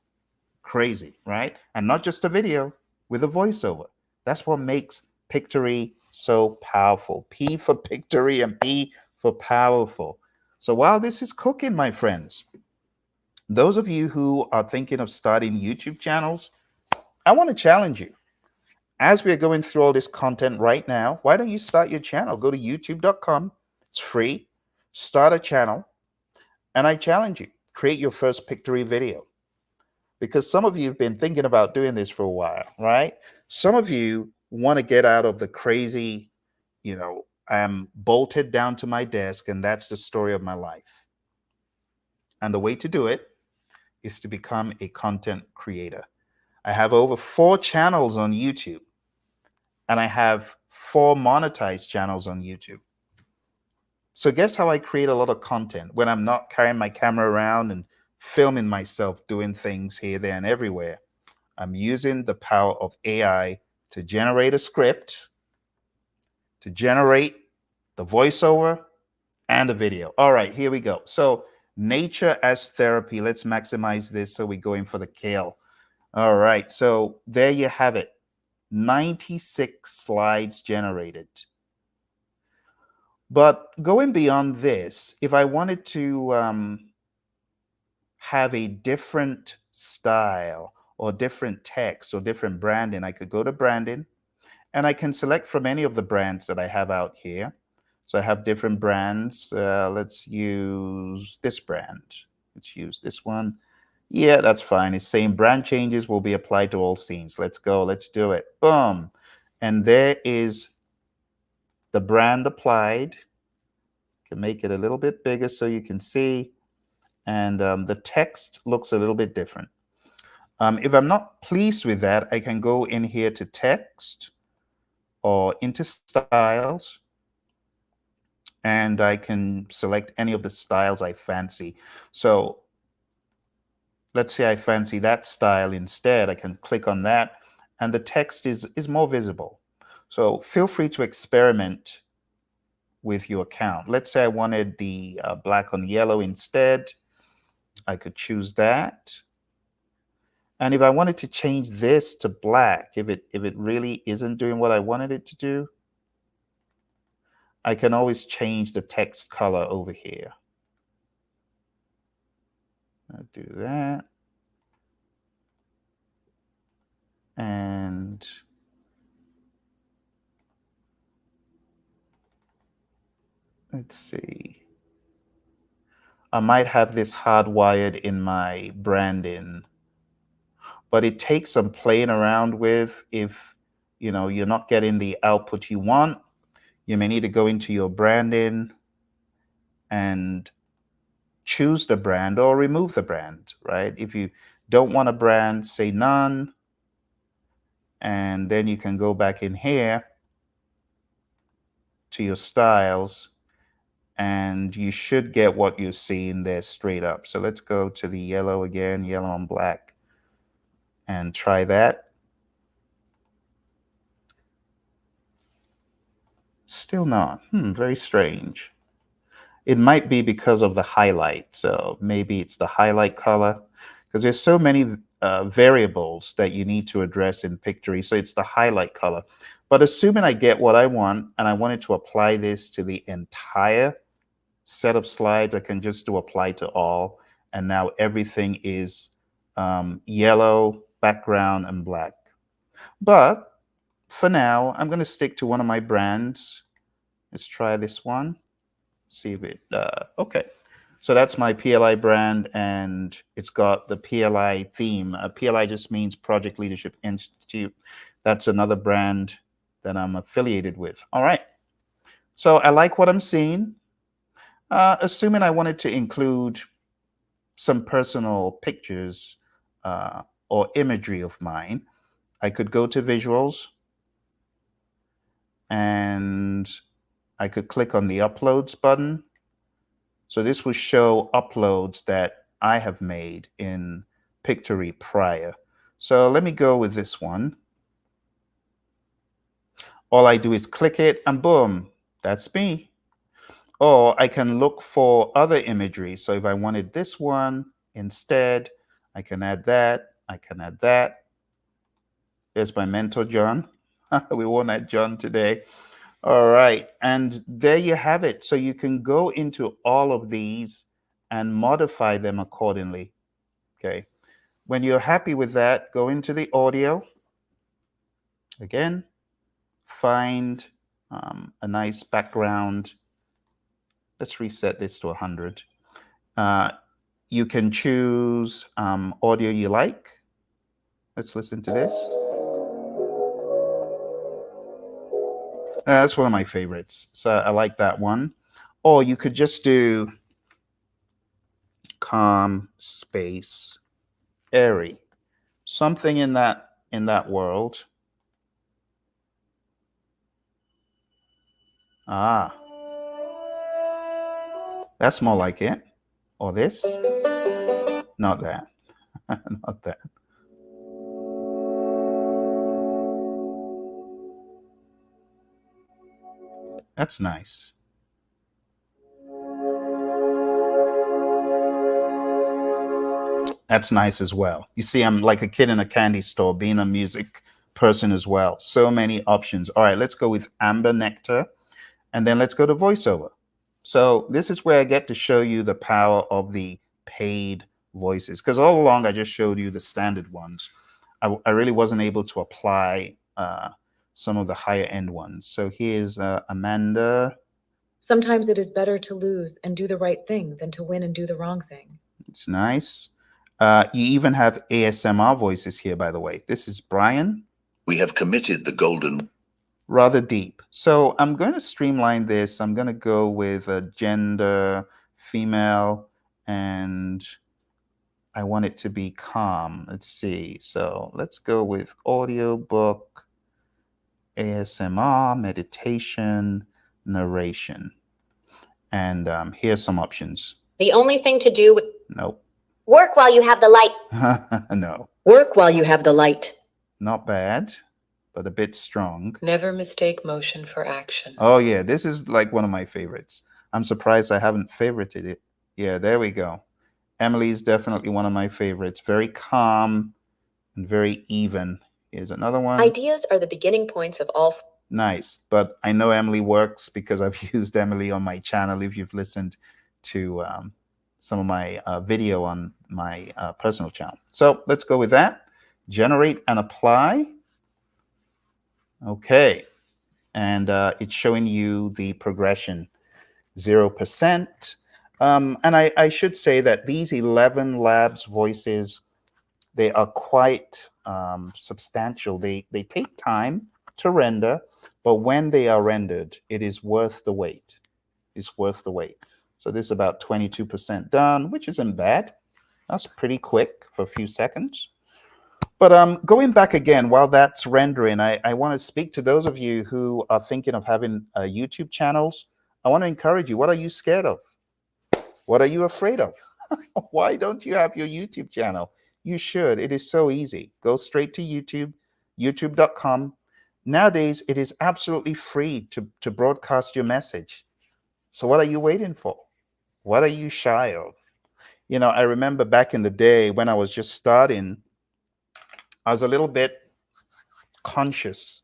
Speaker 1: Crazy, right? And not just a video, with a voiceover. That's what makes Pictory so powerful. P for Pictory and P for powerful. So while this is cooking, my friends, those of you who are thinking of starting YouTube channels, I want to challenge you. As we are going through all this content right now, why don't you start your channel? Go to youtube.com. It's free. Start a channel. And I challenge you, create your first Pictory video. Because some of you have been thinking about doing this for a while, right? Some of you want to get out of the crazy, I'm bolted down to my desk and that's the story of my life. And the way to do it is to become a content creator. I have over 4 channels on YouTube, and I have 4 monetized channels on YouTube. So guess how I create a lot of content when I'm not carrying my camera around and filming myself doing things here, there, and everywhere. I'm using the power of AI to generate a script, to generate the voiceover and the video. All right, here we go. So nature as therapy. Let's maximize this so we go in for the kale. All right, so there you have it. 96 slides generated. But going beyond this, if I wanted to have a different style or different text or different branding, I could go to branding and I can select from any of the brands that I have out here. So I have different brands. Let's use this brand. Let's use this one. Yeah, that's fine. It's saying brand changes will be applied to all scenes. Let's go. Let's do it. Boom. And there is the brand applied. Can make it a little bit bigger so you can see. And the text looks a little bit different. If I'm not pleased with that, I can go in here to text or into styles, and I can select any of the styles I fancy. So let's say I fancy that style instead. I can click on that, and the text is more visible. So feel free to experiment with your account. Let's say I wanted the black on yellow instead. I could choose that. And if I wanted to change this to black, if it really isn't doing what I wanted it to do, I can always change the text color over here. I'll do that. And let's see. I might have this hardwired in my branding, but it takes some playing around with. If you're not getting the output you want, you may need to go into your branding and choose the brand or remove the brand, right? If you don't want a brand, say none, and then you can go back in here to your styles, and you should get what you're seeing there straight up. So let's go to the yellow again, yellow on black, and try that. Still not. Very strange. It might be because of the highlight. So maybe it's the highlight color, because there's so many variables that you need to address in Pictory. So it's the highlight color. But assuming I get what I want and I wanted to apply this to the entire set of slides, I can just do apply to all. And now everything is yellow background and black. But for now, I'm going to stick to one of my brands. Let's try this one. See if it, okay. So that's my PLI brand, and it's got the PLI theme. PLI just means Project Leadership Institute. That's another brand that I'm affiliated with. All right. So I like what I'm seeing. Assuming I wanted to include some personal pictures or imagery of mine, I could go to Visuals, and I could click on the Uploads button. So this will show uploads that I have made in Pictory prior. So let me go with this one. All I do is click it and boom, that's me. Or I can look for other imagery. So if I wanted this one instead, I can add that. I can add that. There's my mentor, John. We won't add John today. All right, and there you have it. So you can go into all of these and modify them accordingly. Okay, when you're happy with that, go into the audio. Again, find a nice background. Let's reset this to 100. You can choose audio you like. Let's listen to this. That's one of my favorites. So I like that one. Or you could just do calm, space, airy. Something in that world. Ah. That's more like it. Or this. Not that. Not that. That's nice. That's nice as well. You see, I'm like a kid in a candy store, being a music person as well. So many options. All right, let's go with Amber Nectar, and then let's go to voiceover. So this is where I get to show you the power of the paid voices, because all along I just showed you the standard ones. I really wasn't able to apply some of the higher end ones. So here's Amanda.
Speaker 5: Sometimes it is better to lose and do the right thing than to win and do the wrong thing.
Speaker 1: It's nice. You even have ASMR voices here, by the way. This is Brian.
Speaker 4: We have committed the golden.
Speaker 1: Rather deep. So I'm going to streamline this. I'm going to go with a gender, female, and I want it to be calm. Let's see. So let's go with audiobook, ASMR, meditation, narration. And here's some options.
Speaker 3: The only thing to do with
Speaker 1: Nope.
Speaker 3: work while you have the light.
Speaker 1: No,
Speaker 5: Work while you have the light.
Speaker 1: not bad. but a bit strong.
Speaker 5: Never mistake motion for action.
Speaker 1: Oh yeah, this is like one of my favorites. I'm surprised I haven't favorited it. Yeah, there we go. Emily's definitely one of my favorites. Very calm and very even. Here's another one.
Speaker 3: Ideas are the beginning points of all.
Speaker 1: Nice. But I know Emily works because I've used Emily on my channel. If you've listened to some of my video on my personal channel. So let's go with that. Generate and apply. Okay. And it's showing you the progression, 0%. And I should say that these 11 labs voices, they are quite substantial. They take time to render, but when they are rendered, it is worth the wait. It's worth the wait. So this is about 22% done, which isn't bad. That's pretty quick for a few seconds. But going back again, while that's rendering, I want to speak to those of you who are thinking of having YouTube channels. I want to encourage you. What are you scared of? What are you afraid of? Why don't you have your YouTube channel? You should. It is so easy. Go straight to YouTube, youtube.com. Nowadays, it is absolutely free to broadcast your message. So what are you waiting for? What are you shy of? You know, I remember back in the day when I was just starting, I was a little bit conscious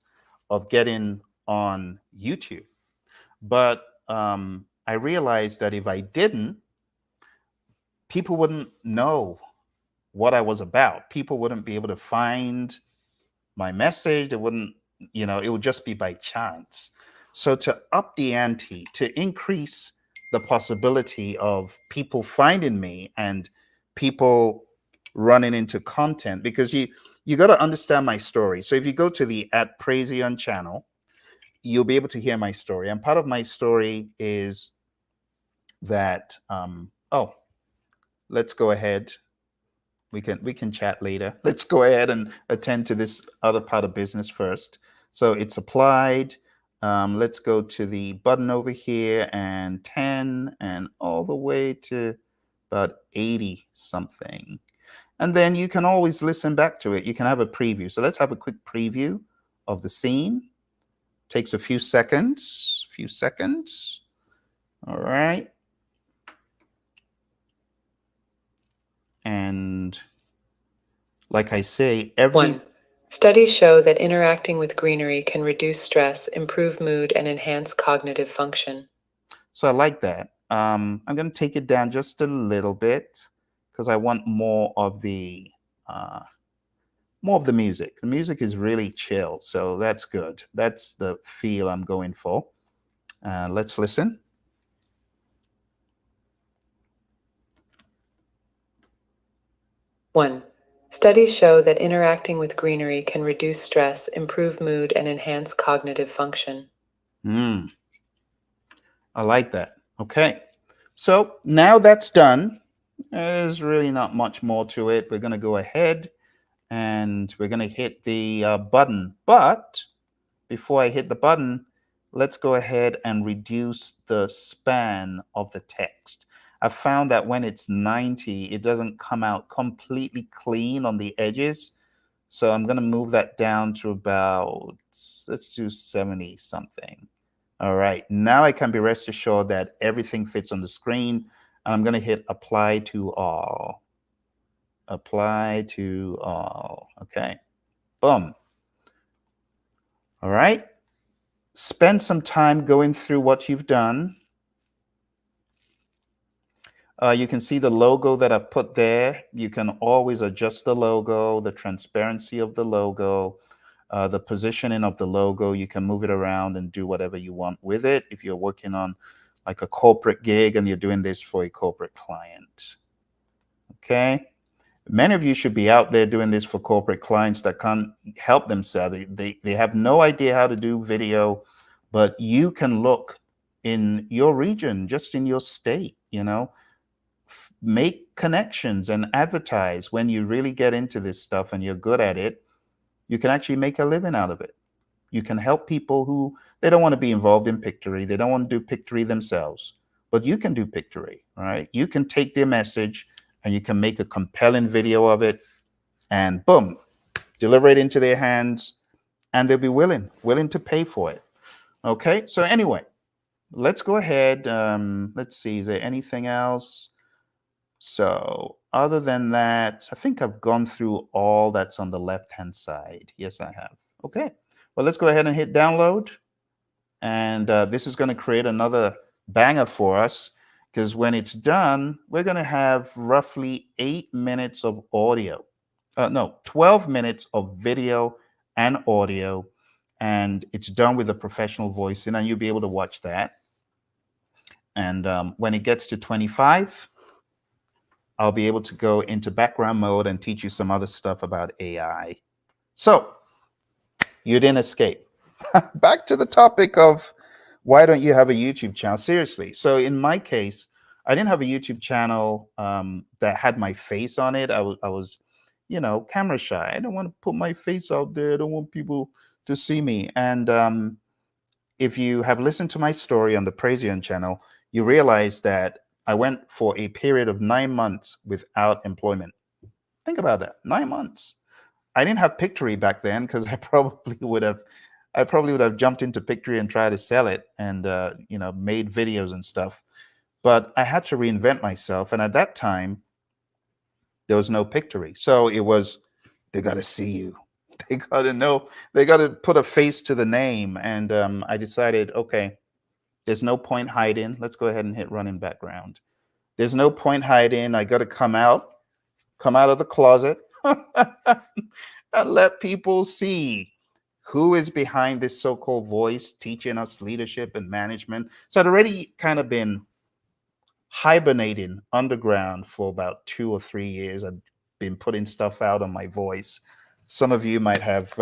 Speaker 1: of getting on YouTube. But I realized that if I didn't, people wouldn't know what I was about. People wouldn't be able to find my message. They wouldn't, you know, it would just be by chance. So to up the ante, to increase the possibility of people finding me and people running into content, because you got to understand my story. So if you go to the @Praision channel, you'll be able to hear my story. And part of my story is that, oh, let's go ahead. We can chat later. Let's go ahead and attend to this other part of business first. So it's applied. Let's go to the button over here and 10 and all the way to about 80 something. And then you can always listen back to it. You can have a preview. So let's have a quick preview of the scene. Takes a few seconds. All right. And like I say, every
Speaker 5: 1. Studies show that interacting with greenery can reduce stress, improve mood, and enhance cognitive function.
Speaker 1: So I like that. I'm going to take it down just a little bit because I want more of the music. The music is really chill, so that's good. That's the feel I'm going for. Let's listen.
Speaker 5: One. Studies show that interacting with greenery can reduce stress, improve mood, and enhance cognitive function.
Speaker 1: I like that. Okay. So now that's done. There's really not much more to it. We're going to go ahead and we're going to hit the button. But before I hit the button, let's go ahead and reduce the span of the text. I found that when it's 90, it doesn't come out completely clean on the edges. So I'm going to move that down to about, let's do 70 something. All right, now I can be rest assured that everything fits on the screen. And I'm going to hit apply to all. Apply to all. Okay, boom. All right, spend some time going through what you've done. You can see the logo that I've put there. You can always adjust the logo, the transparency of the logo, the positioning of the logo. You can move it around and do whatever you want with it if you're working on like a corporate gig and you're doing this for a corporate client. Okay. Many of you should be out there doing this for corporate clients that can't help themselves. They have no idea how to do video, but you can look in your region, just in your state, you know, make connections and advertise. When you really get into this stuff and you're good at it, you can actually make a living out of it. You can help people who, they don't want to be involved in Pictory. They don't want to do Pictory themselves, but you can do Pictory, right? You can take their message and you can make a compelling video of it and boom, deliver it into their hands and they'll be willing to pay for it. Okay. So anyway, let's go ahead. Let's see. Is there anything else? So other than that, I think I've gone through all that's on the left-hand side. Yes, I have. Okay. Well, let's go ahead and hit download. And this is going to create another banger for us, because when it's done, we're going to have roughly 8 minutes of audio. No, 12 minutes of video and audio. And it's done with a professional voice in, and you'll be able to watch that. And when it gets to 25, I'll be able to go into background mode and teach you some other stuff about AI. So you didn't escape. Back to the topic of why don't you have a YouTube channel? Seriously. So in my case, I didn't have a YouTube channel that had my face on it. I was, camera shy. I don't want to put my face out there. I don't want people to see me. And if you have listened to my story on the Praision channel, you realize that I went for a period of 9 months without employment. Think about that, 9 months. I didn't have Pictory back then, because I probably would have jumped into Pictory and tried to sell it, and made videos and stuff. But I had to reinvent myself, and at that time there was no Pictory. So it was, they got to see you. They got to know. They got to put a face to the name. And I decided, okay, there's no point hiding. Let's go ahead and hit run in background. There's no point hiding. I got to come out of the closet and let people see who is behind this so-called voice teaching us leadership and management. So I'd already kind of been hibernating underground for about 2 or 3 years. I'd been putting stuff out on my voice. Some of you might have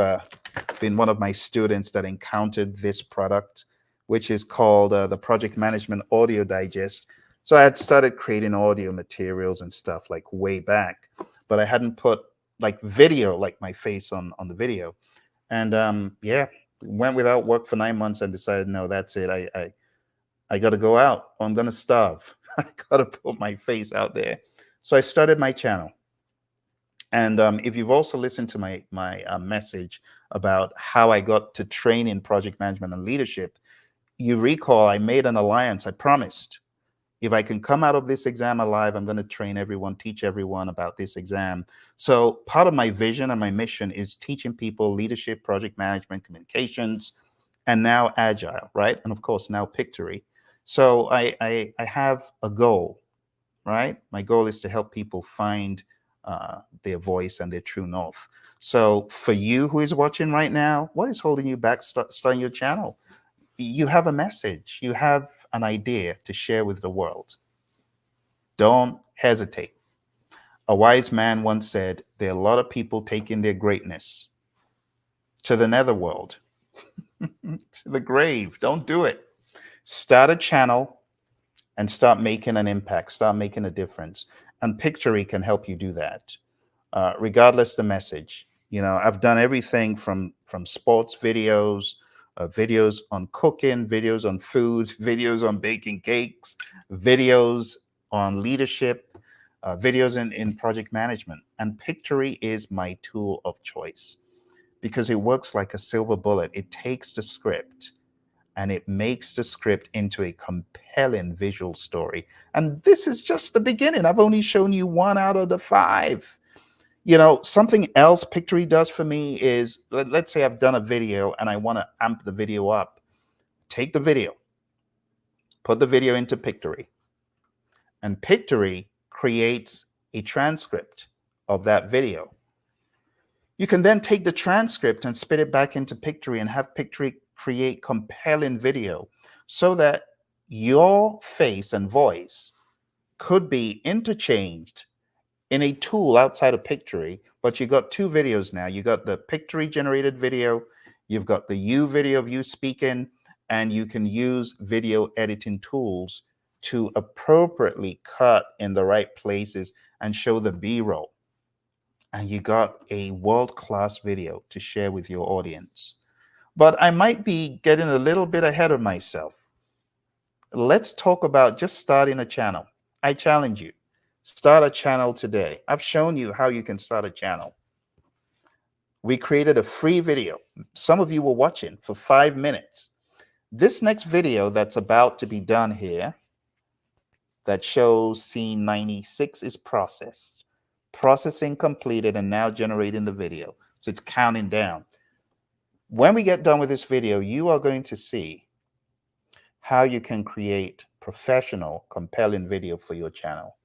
Speaker 1: been one of my students that encountered this product, which is called the Project Management Audio Digest. So I had started creating audio materials and stuff like way back, but I hadn't put like video, like my face on the video. And went without work for 9 months and decided, no, that's it. I got to go out, or I'm going to starve. I got to put my face out there. So I started my channel. And if you've also listened to my message about how I got to train in project management and leadership, you recall I made an alliance. I promised, if I can come out of this exam alive, I'm going to train everyone, teach everyone about this exam. So part of my vision and my mission is teaching people leadership, project management, communications, and now agile, right? And of course, now Pictory. So I have a goal, right? My goal is to help people find their voice and their true north. So for you who is watching right now, what is holding you back starting your channel? You have a message. You have an idea to share with the world. Don't hesitate. A wise man once said, there are a lot of people taking their greatness to the netherworld, to the grave. Don't do it. Start a channel and start making an impact, start making a difference. And Pictory can help you do that, regardless the message. I've done everything from sports videos, videos on cooking, videos on food, videos on baking cakes, videos on leadership, videos in project management. And Pictory is my tool of choice because it works like a silver bullet. It takes the script and it makes the script into a compelling visual story. And this is just the beginning. I've only shown you 1 out of the 5. Something else Pictory does for me is, let's say I've done a video and I want to amp the video up. Take the video, put the video into Pictory, and Pictory creates a transcript of that video. You can then take the transcript and spit it back into Pictory and have Pictory create compelling video so that your face and voice could be interchanged in a tool outside of Pictory. But you got 2 videos now. You got the Pictory generated video, you've got the you video of you speaking, and you can use video editing tools to appropriately cut in the right places and show the B-roll. And you got a world-class video to share with your audience. But I might be getting a little bit ahead of myself. Let's talk about just starting a channel. I challenge you. Start a channel today. I've shown you how you can start a channel. We created a free video. Some of you were watching for 5 minutes. This next video that's about to be done here that shows scene 96 is processed. Processing completed and now generating the video. So it's counting down. When we get done with this video, you are going to see how you can create professional, compelling video for your channel.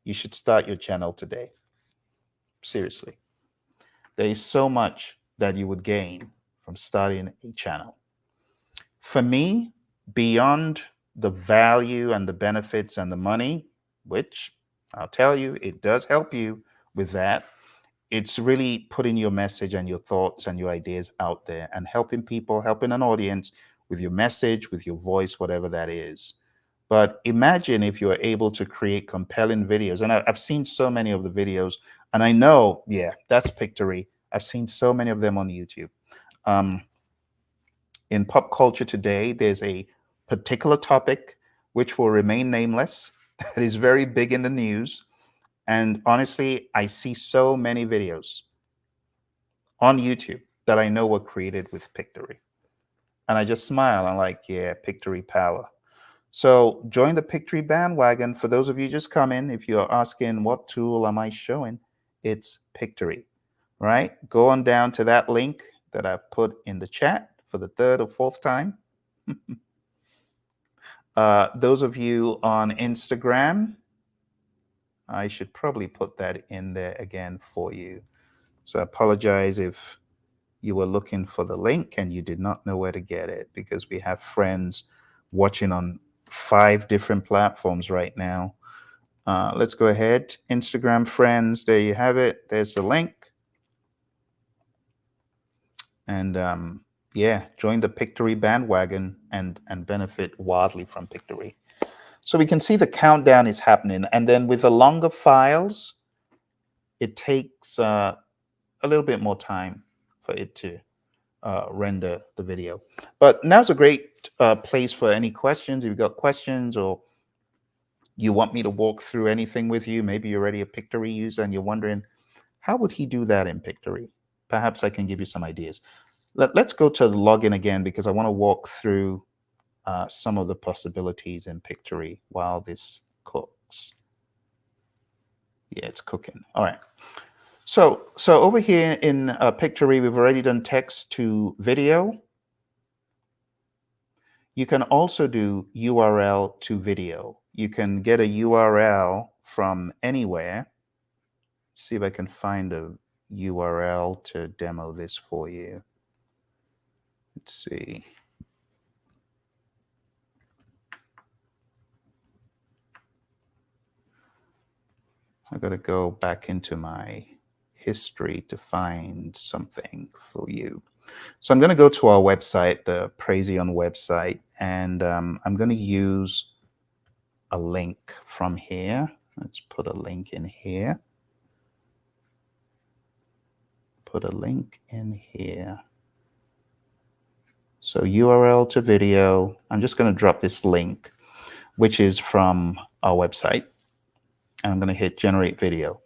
Speaker 1: You should start your channel today. Seriously. There is so much that you would gain from starting a channel. For me, beyond the value and the benefits and the money, which I'll tell you, it does help you with that. It's really putting your message and your thoughts and your ideas out there and helping people, helping an audience with your message, with your voice, whatever that is. But imagine if you're able to create compelling videos. And I've seen so many of the videos, and I know, yeah, that's Pictory. I've seen so many of them on YouTube. In pop culture today, there's a particular topic which will remain nameless that is very big in the news. And honestly, I see so many videos on YouTube that I know were created with Pictory. And I just smile. I'm like, yeah, Pictory power. So join the Pictory bandwagon. For those of you just coming, if you're asking what tool am I showing, it's Pictory, right? Go on down to that link that I've put in the chat for the third or fourth time. Those of you on Instagram, I should probably put that in there again for you. So I apologize if you were looking for the link and you did not know where to get it, because we have friends watching on 5 different platforms right now. Let's go ahead. Instagram friends, there you have it. There's the link. And yeah, join the Pictory bandwagon and benefit wildly from Pictory. So we can see the countdown is happening. And then with the longer files, it takes a little bit more time for it to render the video. But now's a great place for any questions. If you've got questions or you want me to walk through anything with you, maybe you're already a Pictory user and you're wondering, how would he do that in Pictory? Perhaps I can give you some ideas. Let's go to the login again, because I want to walk through some of the possibilities in Pictory while this cooks. Yeah, it's cooking. All right. So over here in Pictory, we've already done text to video. You can also do URL to video. You can get a URL from anywhere. See if I can find a URL to demo this for you. Let's see. I got to go back into my history to find something for you. So I'm going to go to our website, the Praizion website, and I'm going to use a link from here. Let's put a link in here. Put a link in here. So URL to video. I'm just going to drop this link, which is from our website. And I'm going to hit generate video.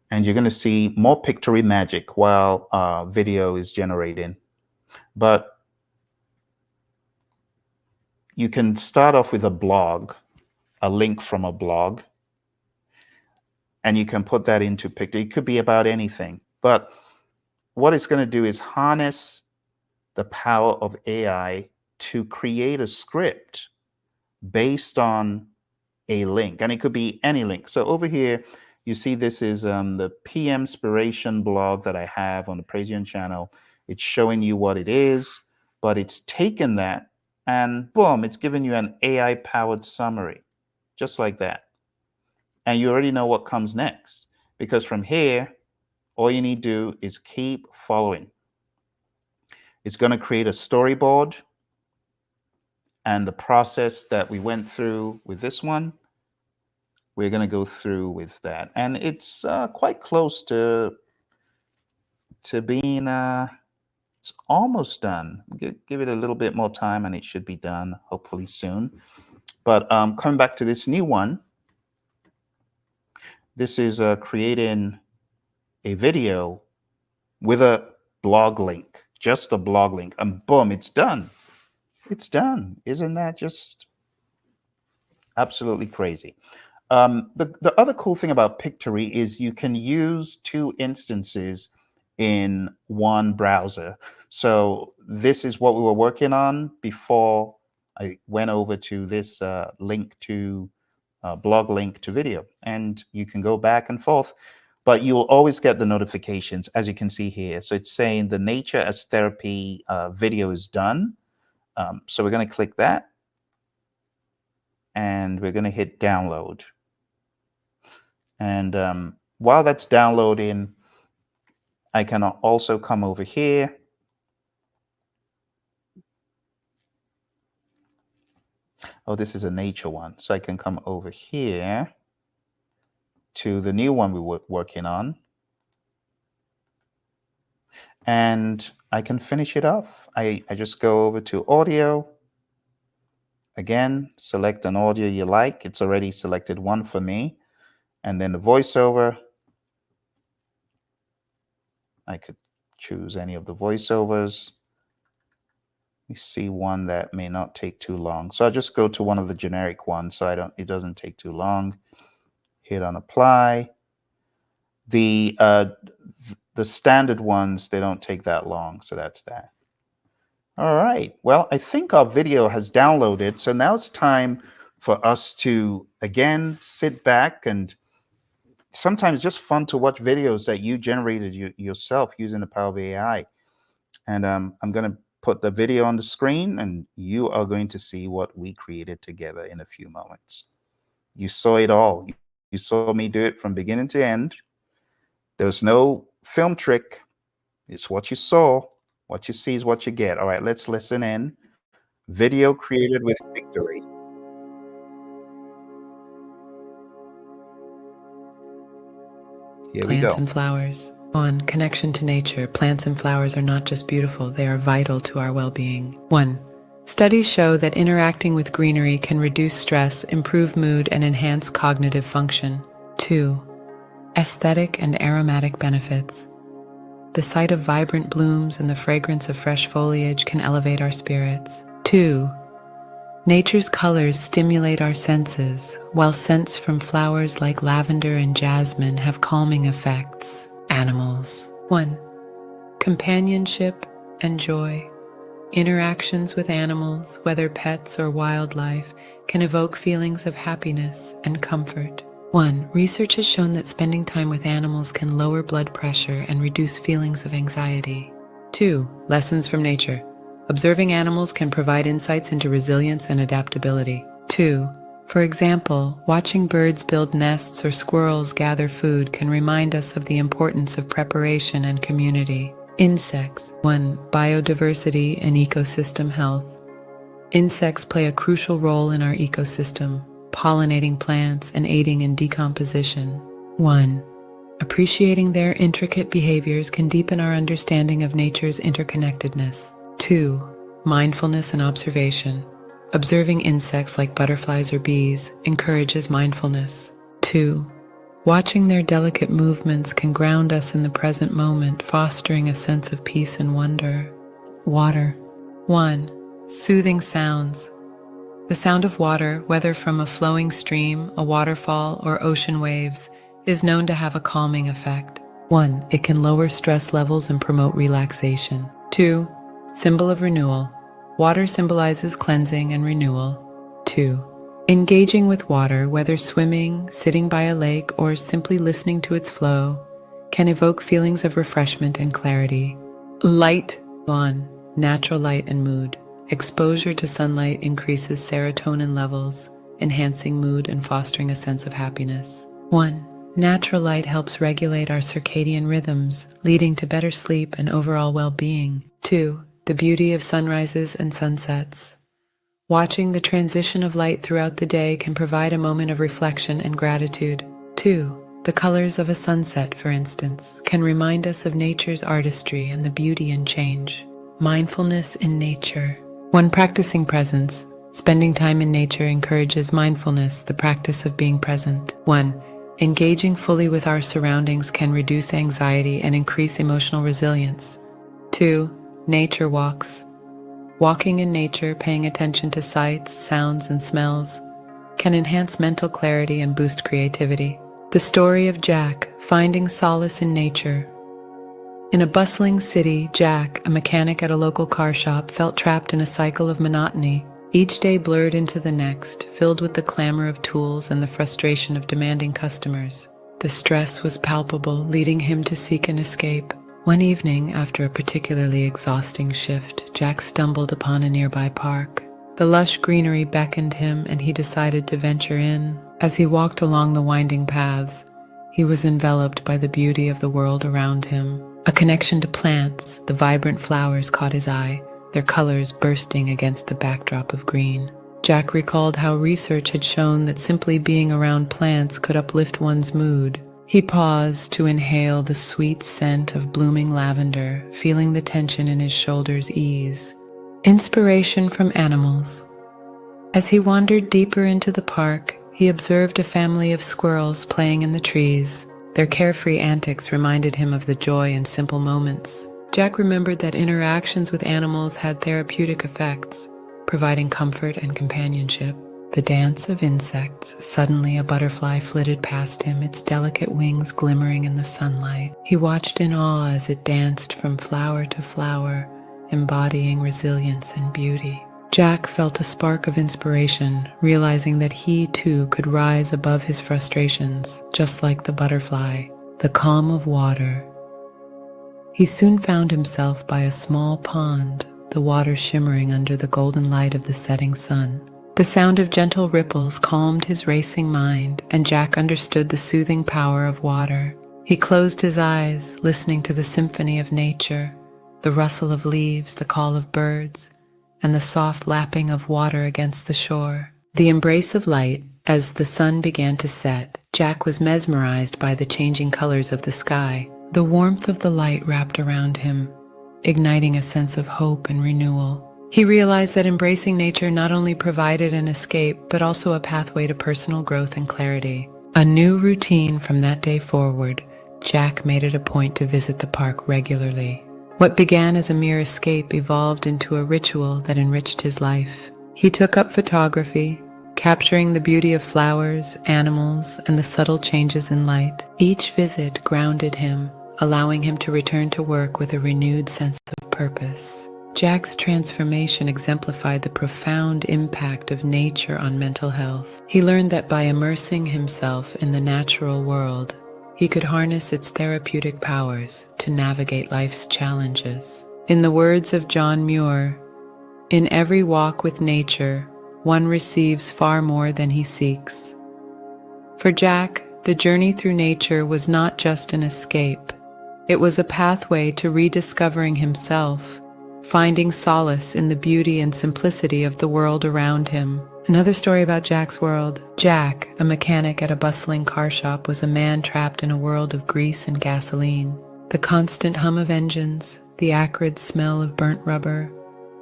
Speaker 1: And you're going to see more Pictory magic while video is generating. But you can start off with a blog, a link from a blog, and you can put that into Pictory. It could be about anything. But what it's going to do is harness the power of AI to create a script based on a link. And it could be any link. So over here, you see this is the PM Inspiration blog that I have on the Praizion channel. It's showing you what it is, but it's taken that and boom, it's giving you an AI-powered summary, just like that. And you already know what comes next, because from here, all you need to do is keep following. It's going to create a storyboard, and the process that we went through with this one, we're going to go through with that. And it's quite close to being, it's almost done. Give it a little bit more time and it should be done, hopefully soon. But coming back to this new one, this is creating a video with a blog link, just a blog link, and boom, it's done. It's done. Isn't that just absolutely crazy? The other cool thing about Pictory is you can use two instances in one browser. So this is what we were working on before I went over to this link to blog link to video, and you can go back and forth, but you will always get the notifications, as you can see here. So it's saying the Nature as Therapy video is done. So we're going to click that, and we're going to hit download. And while that's downloading, I can also come over here. Oh, this is a nature one. So I can come over here to the new one we were working on. And I can finish it off. I just go over to audio. Again, select an audio you like. It's already selected one for me. And then the voiceover. I could choose any of the voiceovers. We see one that may not take too long. So I'll just go to one of the generic ones so it doesn't take too long. Hit on apply. The standard ones, they don't take that long. So that's that. All right. Well, I think our video has downloaded. So now it's time for us to, again, sit back, and sometimes just fun to watch videos that you generated yourself using the power of AI. And I'm going to put the video on the screen, and you are going to see what we created together in a few moments. You saw it all. You saw me do it from beginning to end. There's no film trick. It's what you saw. What you see is what you get. All right, let's listen in. Video created with Pictory. Here we go.
Speaker 5: Plants and flowers. On connection to nature, plants and flowers are not just beautiful, they are vital to our well-being. 1. Studies show that interacting with greenery can reduce stress, improve mood, and enhance cognitive function. 2. Aesthetic and aromatic benefits. The sight of vibrant blooms and the fragrance of fresh foliage can elevate our spirits. 2. Nature's colors stimulate our senses, while scents from flowers like lavender and jasmine have calming effects. Animals. 1. Companionship and joy. Interactions with animals, whether pets or wildlife, can evoke feelings of happiness and comfort. 1. Research has shown that spending time with animals can lower blood pressure and reduce feelings of anxiety. 2. Lessons from nature. Observing animals can provide insights into resilience and adaptability. 2. For example, watching birds build nests or squirrels gather food can remind us of the importance of preparation and community. Insects. 1. Biodiversity and ecosystem health. Insects play a crucial role in our ecosystem, pollinating plants and aiding in decomposition. 1. Appreciating their intricate behaviors can deepen our understanding of nature's interconnectedness. 2. Mindfulness and observation. Observing insects like butterflies or bees encourages mindfulness. 2. Watching their delicate movements can ground us in the present moment, fostering a sense of peace and wonder. Water. 1. Soothing sounds. The sound of water, whether from a flowing stream, a waterfall, or ocean waves, is known to have a calming effect. 1. It can lower stress levels and promote relaxation. 2. Symbol of renewal. Water symbolizes cleansing and renewal. 2. Engaging with water, whether swimming, sitting by a lake, or simply listening to its flow, can evoke feelings of refreshment and clarity. Light. 1. Natural light and mood. Exposure to sunlight increases serotonin levels, enhancing mood and fostering a sense of happiness. 1. Natural light helps regulate our circadian rhythms, leading to better sleep and overall well-being. 2. The beauty of sunrises and sunsets. Watching the transition of light throughout the day can provide a moment of reflection and gratitude. 2. The colors of a sunset, for instance, can remind us of nature's artistry and the beauty in change. Mindfulness in nature. When practicing presence, spending time in nature encourages mindfulness, the practice of being present. 1. Engaging fully with our surroundings can reduce anxiety and increase emotional resilience. 2. Nature walks. Walking in nature, paying attention to sights, sounds, and smells, can enhance mental clarity and boost creativity. The story of Jack, finding solace in nature. In a bustling city, Jack, a mechanic at a local car shop, felt trapped in a cycle of monotony. Each day blurred into the next, filled with the clamor of tools and the frustration of demanding customers. The stress was palpable, leading him to seek an escape. One evening, after a particularly exhausting shift, Jack stumbled upon a nearby park. The lush greenery beckoned him, and he decided to venture in. As he walked along the winding paths, he was enveloped by the beauty of the world around him. A connection to plants, the vibrant flowers caught his eye, their colors bursting against the backdrop of green. Jack recalled how research had shown that simply being around plants could uplift one's mood. He paused to inhale the sweet scent of blooming lavender, feeling the tension in his shoulders ease. Inspiration from animals. As he wandered deeper into the park, he observed a family of squirrels playing in the trees. Their carefree antics reminded him of the joy in simple moments. Jack remembered that interactions with animals had therapeutic effects, providing comfort and companionship. The dance of insects. Suddenly a butterfly flitted past him, its delicate wings glimmering in the sunlight. He watched in awe as it danced from flower to flower, embodying resilience and beauty. Jack felt a spark of inspiration, realizing that he too could rise above his frustrations, just like the butterfly. The calm of water. He soon found himself by a small pond, the water shimmering under the golden light of the setting sun. The sound of gentle ripples calmed his racing mind, and Jack understood the soothing power of water. He closed his eyes, listening to the symphony of nature, the rustle of leaves, the call of birds, and the soft lapping of water against the shore. The embrace of light. As the sun began to set, Jack was mesmerized by the changing colors of the sky. The warmth of the light wrapped around him, igniting a sense of hope and renewal. He realized that embracing nature not only provided an escape, but also a pathway to personal growth and clarity. A new routine from that day forward, Jack made it a point to visit the park regularly. What began as a mere escape evolved into a ritual that enriched his life. He took up photography, capturing the beauty of flowers, animals, and the subtle changes in light. Each visit grounded him, allowing him to return to work with a renewed sense of purpose. Jack's transformation exemplified the profound impact of nature on mental health. He learned that by immersing himself in the natural world, he could harness its therapeutic powers to navigate life's challenges. In the words of John Muir, "In every walk with nature, one receives far more than he seeks." For Jack, the journey through nature was not just an escape. It was a pathway to rediscovering himself, finding solace in the beauty and simplicity of the world around him. Another story about Jack's world. Jack, a mechanic at a bustling car shop, was a man trapped in a world of grease and gasoline. The constant hum of engines, the acrid smell of burnt rubber,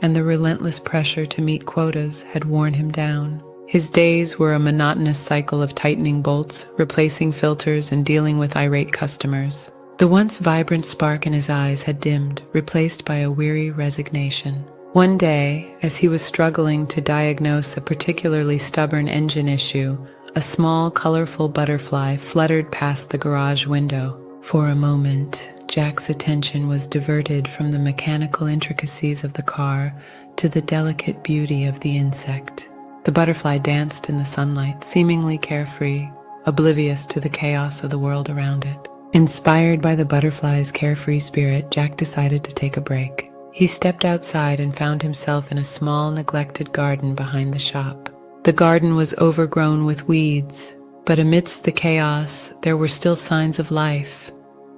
Speaker 5: and the relentless pressure to meet quotas had worn him down. His days were a monotonous cycle of tightening bolts, replacing filters, and dealing with irate customers. The once vibrant spark in his eyes had dimmed, replaced by a weary resignation. One day, as he was struggling to diagnose a particularly stubborn engine issue, a small, colorful butterfly fluttered past the garage window. For a moment, Jack's attention was diverted from the mechanical intricacies of the car to the delicate beauty of the insect. The butterfly danced in the sunlight, seemingly carefree, oblivious to the chaos of the world around it. Inspired by the butterfly's carefree spirit, Jack decided to take a break. He stepped outside and found himself in a small, neglected garden behind the shop. The garden was overgrown with weeds, but amidst the chaos, there were still signs of life.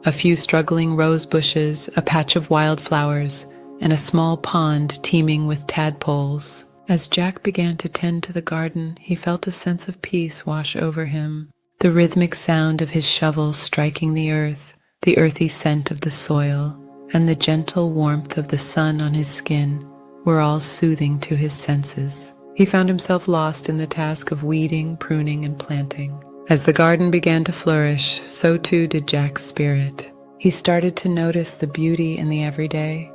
Speaker 5: A few struggling rose bushes, a patch of wildflowers, and a small pond teeming with tadpoles. As Jack began to tend to the garden, he felt a sense of peace wash over him. The rhythmic sound of his shovel striking the earth, the earthy scent of the soil, and the gentle warmth of the sun on his skin were all soothing to his senses. He found himself lost in the task of weeding, pruning, and planting. As the garden began to flourish, so too did Jack's spirit. He started to notice the beauty in the everyday,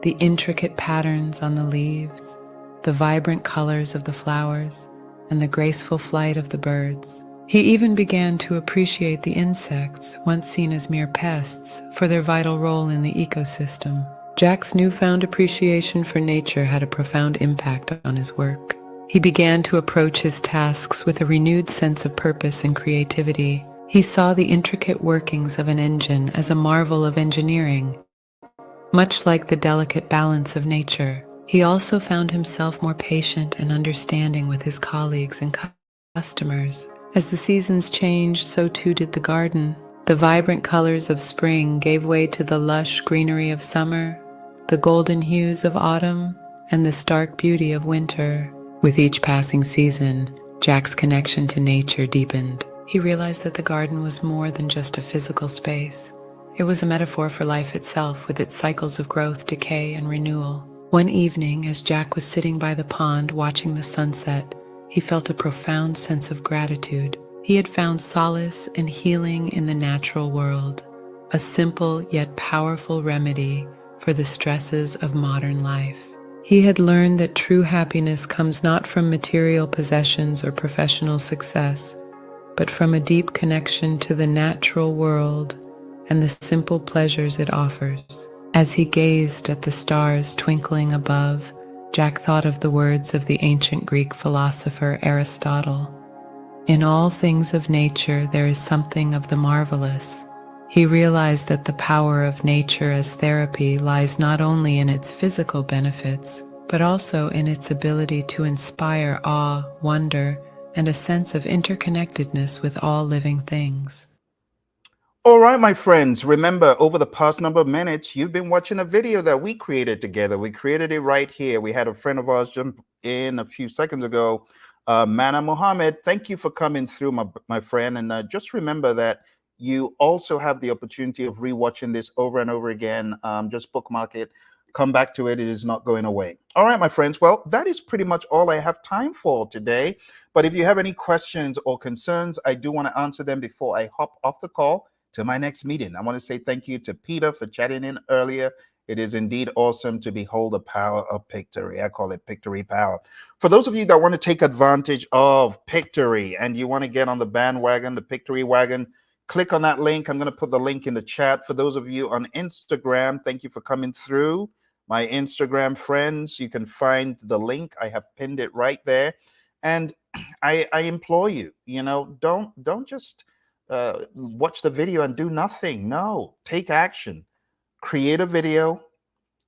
Speaker 5: the intricate patterns on the leaves, the vibrant colors of the flowers, and the graceful flight of the birds. He even began to appreciate the insects, once seen as mere pests, for their vital role in the ecosystem. Jack's newfound appreciation for nature had a profound impact on his work. He began to approach his tasks with a renewed sense of purpose and creativity. He saw the intricate workings of an engine as a marvel of engineering, much like the delicate balance of nature. He also found himself more patient and understanding with his colleagues and customers. As the seasons changed, so too did the garden. The vibrant colors of spring gave way to the lush greenery of summer, the golden hues of autumn, and the stark beauty of winter. With each passing season, Jack's connection to nature deepened. He realized that the garden was more than just a physical space. It was a metaphor for life itself, with its cycles of growth, decay, and renewal. One evening, as Jack was sitting by the pond watching the sunset, he felt a profound sense of gratitude. He had found solace and healing in the natural world, a simple yet powerful remedy for the stresses of modern life. He had learned that true happiness comes not from material possessions or professional success, but from a deep connection to the natural world and the simple pleasures it offers. As he gazed at the stars twinkling above, Jack thought of the words of the ancient Greek philosopher Aristotle. In all things of nature, there is something of the marvelous. He realized that the power of nature as therapy lies not only in its physical benefits, but also in its ability to inspire awe, wonder, and a sense of interconnectedness with all living things.
Speaker 1: All right, my friends, remember over the past number of minutes, you've been watching a video that we created together. We created it right here. We had a friend of ours jump in a few seconds ago, Mana Mohammed. Thank you for coming through, my friend. And just remember that you also have the opportunity of rewatching this over and over again. Just bookmark it, come back to it. It is not going away. All right, my friends. Well, that is pretty much all I have time for today. But if you have any questions or concerns, I do want to answer them before I hop off the call to my next meeting. I want to say thank you to Peter for chatting in earlier. It is indeed awesome to behold the power of Pictory. I call it Pictory power. For those of you that want to take advantage of Pictory and you want to get on the bandwagon, the Pictory wagon, click on that link. I'm going to put the link in the chat. For those of you on Instagram, thank you for coming through. My Instagram friends, you can find the link. I have pinned it right there. And I implore you, don't just watch the video and do nothing. No, take action. Create a video.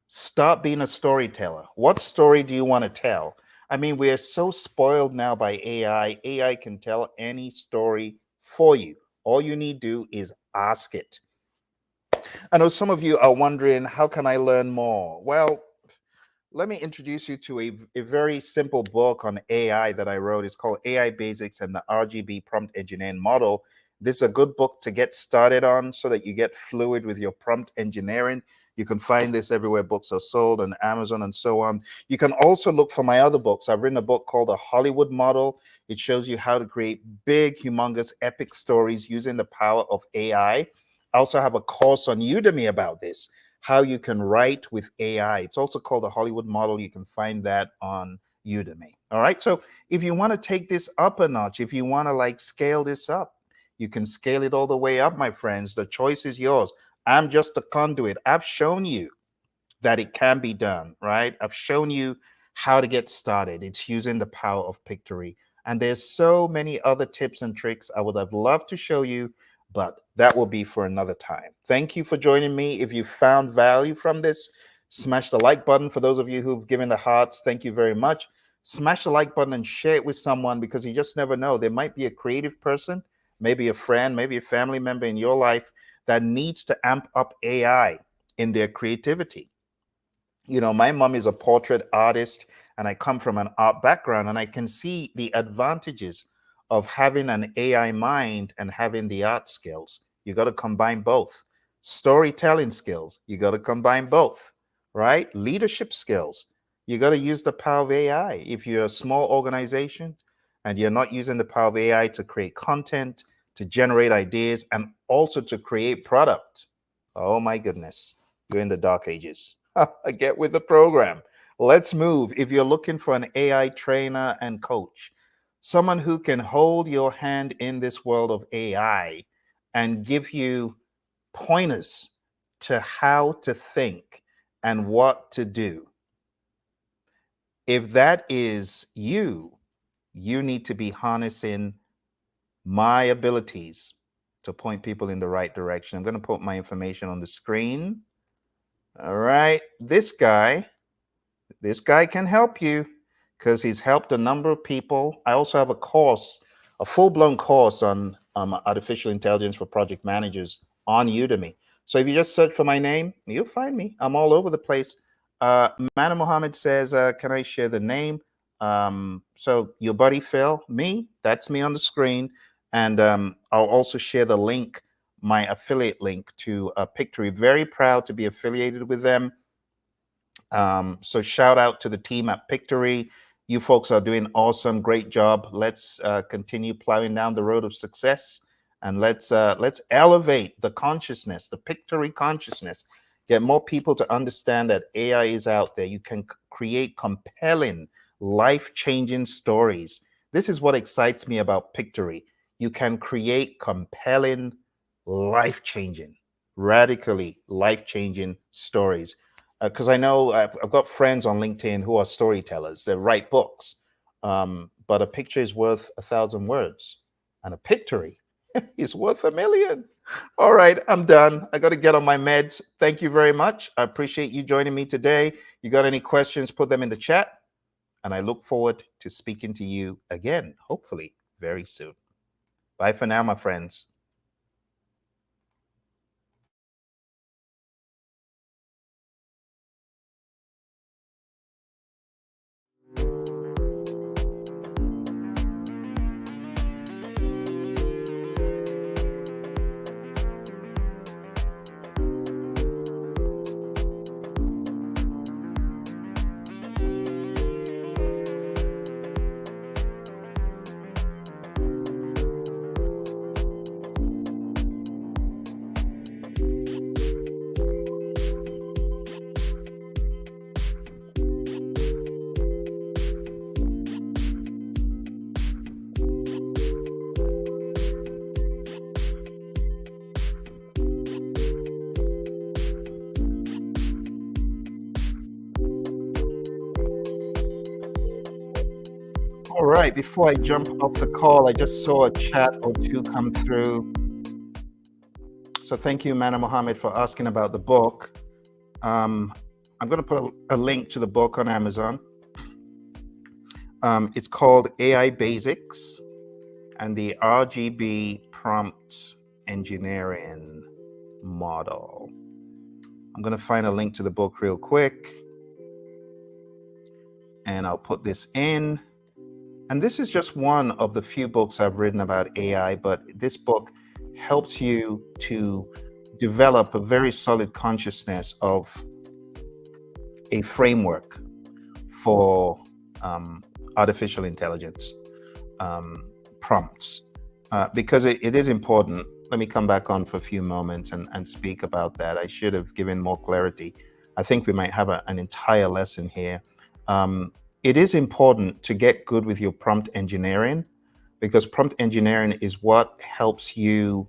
Speaker 1: Start being a storyteller. What story do you want to tell? I mean, we're so spoiled now by AI. AI can tell any story for you. All you need to do is ask it. I know some of you are wondering, how can I learn more? Well, let me introduce you to a very simple book on AI that I wrote. It's called AI Basics and the RGB Prompt Engineering Model. This is a good book to get started on so that you get fluid with your prompt engineering. You can find this everywhere books are sold, on Amazon and so on. You can also look for my other books. I've written a book called The Hollywood Model. It shows you how to create big, humongous, epic stories using the power of AI. I also have a course on Udemy about this, how you can write with AI. It's also called the Hollywood Model. You can find that on Udemy. All right. So if you want to take this up a notch, if you want to scale this up, you can scale it all the way up, my friends. The choice is yours. I'm just a conduit. I've shown you that it can be done, right? I've shown you how to get started. It's using the power of Pictory. And there's so many other tips and tricks I would have loved to show you, but that will be for another time. Thank you for joining me. If you found value from this, smash the like button. For those of you who've given the hearts, thank you very much. Smash the like button and share it with someone, because you just never know. There might be a creative person, maybe a friend, maybe a family member in your life that needs to amp up AI in their creativity. My mom is a portrait artist and I come from an art background, and I can see the advantages of having an AI mind and having the art skills. You got to combine both. Storytelling skills, you got to combine both, right? Leadership skills, you got to use the power of AI. If you're a small organization and you're not using the power of AI to create content, to generate ideas, and also to create product, oh my goodness, you're in the dark ages. Get with the program. Let's move. If you're looking for an AI trainer and coach, someone who can hold your hand in this world of AI and give you pointers to how to think and what to do. If that is you, you need to be harnessing my abilities to point people in the right direction. I'm going to put my information on the screen. All right. This guy can help you because he's helped a number of people. I also have a course, a full-blown course on artificial intelligence for project managers on Udemy. So if you just search for my name, you'll find me. I'm all over the place. Mana Mohammed says, can I share the name? So your buddy Phil, me, that's me on the screen. And I'll also share the link, my affiliate link to Pictory. Very proud to be affiliated with them. So shout out to the team at Pictory. You folks are doing awesome, great job. Let's continue plowing down the road of success, and let's elevate the consciousness, the Pictory consciousness. Get more people to understand that AI is out there. You can create compelling, life-changing stories. This is what excites me about Pictory. You can create compelling, life-changing, radically life-changing stories. Because I know I've got friends on LinkedIn who are storytellers. They write books, but a picture is worth 1,000 words, and a Pictory is worth 1,000,000. All right, I'm done. I got to get on my meds. Thank you very much. I appreciate you joining me today. You got any questions, put them in the chat, and I look forward to speaking to you again, hopefully very soon. Bye for now, my friends. All right, before I jump off the call, I just saw a chat or two come through. So thank you, Mana Mohammed, for asking about the book. I'm going to put a link to the book on Amazon. It's called AI Basics and the RGB Prompt Engineering Model. I'm going to find a link to the book real quick, and I'll put this in. And this is just one of the few books I've written about AI, but this book helps you to develop a very solid consciousness of a framework for artificial intelligence prompts, because it is important. Let me come back on for a few moments and speak about that. I should have given more clarity. I think we might have an entire lesson here. It is important to get good with your prompt engineering, because prompt engineering is what helps you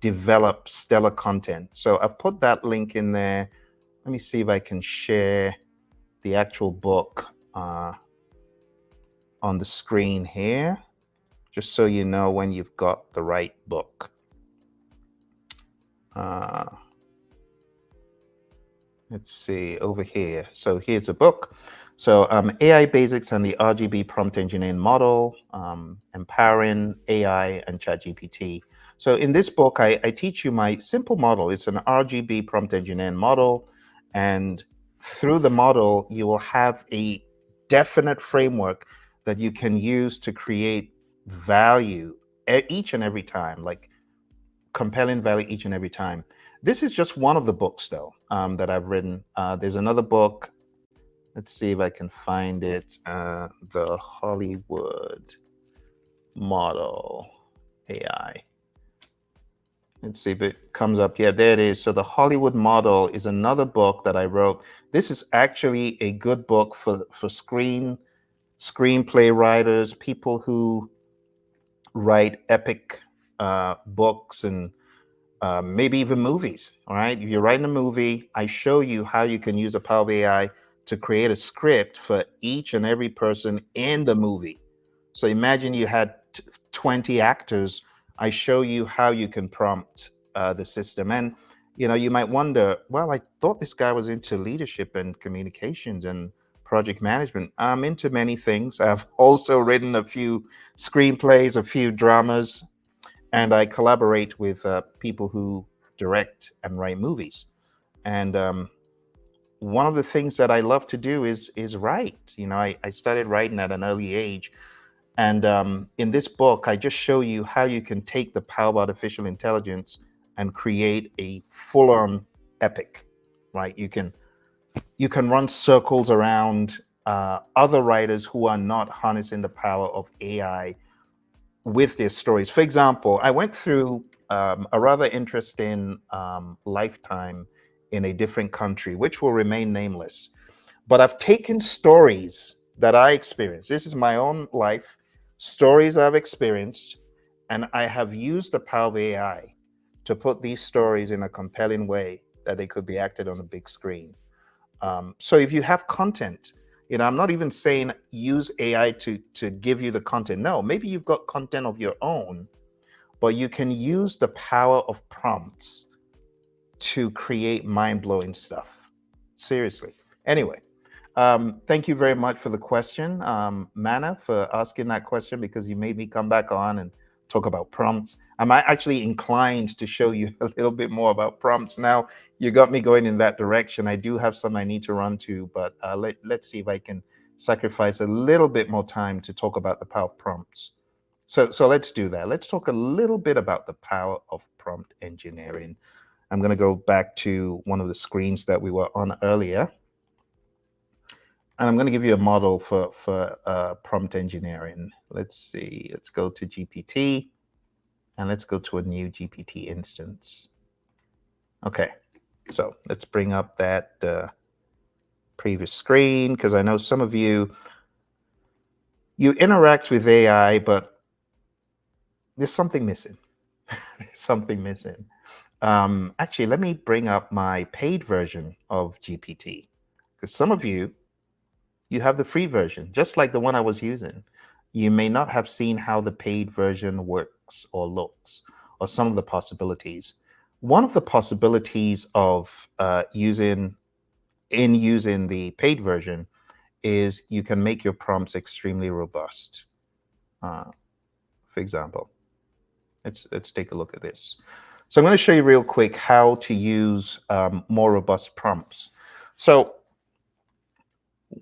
Speaker 1: develop stellar content. So I've put that link in there. Let me see if I can share the actual book on the screen here, just so you know when you've got the right book. Let's see over here. So here's a book. So AI Basics and the RGB Prompt Engineering Model, Empowering AI and ChatGPT. So in this book, I teach you my simple model. It's an RGB Prompt Engineering Model. And through the model, you will have a definite framework that you can use to create value each and every time, like compelling value each and every time. This is just one of the books, though, that I've written. There's another book Let's see if I can find it. The Hollywood model AI. Let's see if it comes up. Yeah, there it is. So the Hollywood model is another book that I wrote. This is actually a good book for screenplay writers, people who write epic books and maybe even movies. All right. If you're writing a movie, I show you how you can use the power of AI to create a script for each and every person in the movie. So imagine you had 20 actors. I show you how you can prompt the system. And, you might wonder, well, I thought this guy was into leadership and communications and project management. I'm into many things. I've also written a few screenplays, a few dramas, and I collaborate with people who direct and write movies. And one of the things that I love to do is write. I started writing at an early age, and in this book, I just show you how you can take the power of artificial intelligence and create a full-on epic. Right? You can run circles around other writers who are not harnessing the power of AI with their stories. For example, I went through a rather interesting lifetime in a different country, which will remain nameless. But I've taken stories that I experienced. This is my own life, stories I've experienced, and I have used the power of AI to put these stories in a compelling way that they could be acted on a big screen. So if you have content, I'm not even saying use AI to give you the content. No, maybe you've got content of your own, but you can use the power of prompts to create mind-blowing stuff. Seriously. Anyway, thank you very much for the question, Mana, for asking that question, because you made me come back on and talk about prompts. I'm actually inclined to show you a little bit more about prompts now. You got me going in that direction. I do have some I need to run to, but let's see if I can sacrifice a little bit more time to talk about the power of prompts. So let's do that. Let's talk a little bit about the power of prompt engineering. I'm going to go back to one of the screens that we were on earlier. And I'm going to give you a model for prompt engineering. Let's see. Let's go to GPT, and let's go to a new GPT instance. Okay, so let's bring up that previous screen, because I know some of you interact with AI, but there's something missing. There's something missing. Actually, let me bring up my paid version of GPT, because some of you have the free version, just like the one I was using. You may not have seen how the paid version works or looks, or some of the possibilities. One of the possibilities of using the paid version is you can make your prompts extremely robust. For example, let's take a look at this. So I'm going to show you real quick how to use more robust prompts. So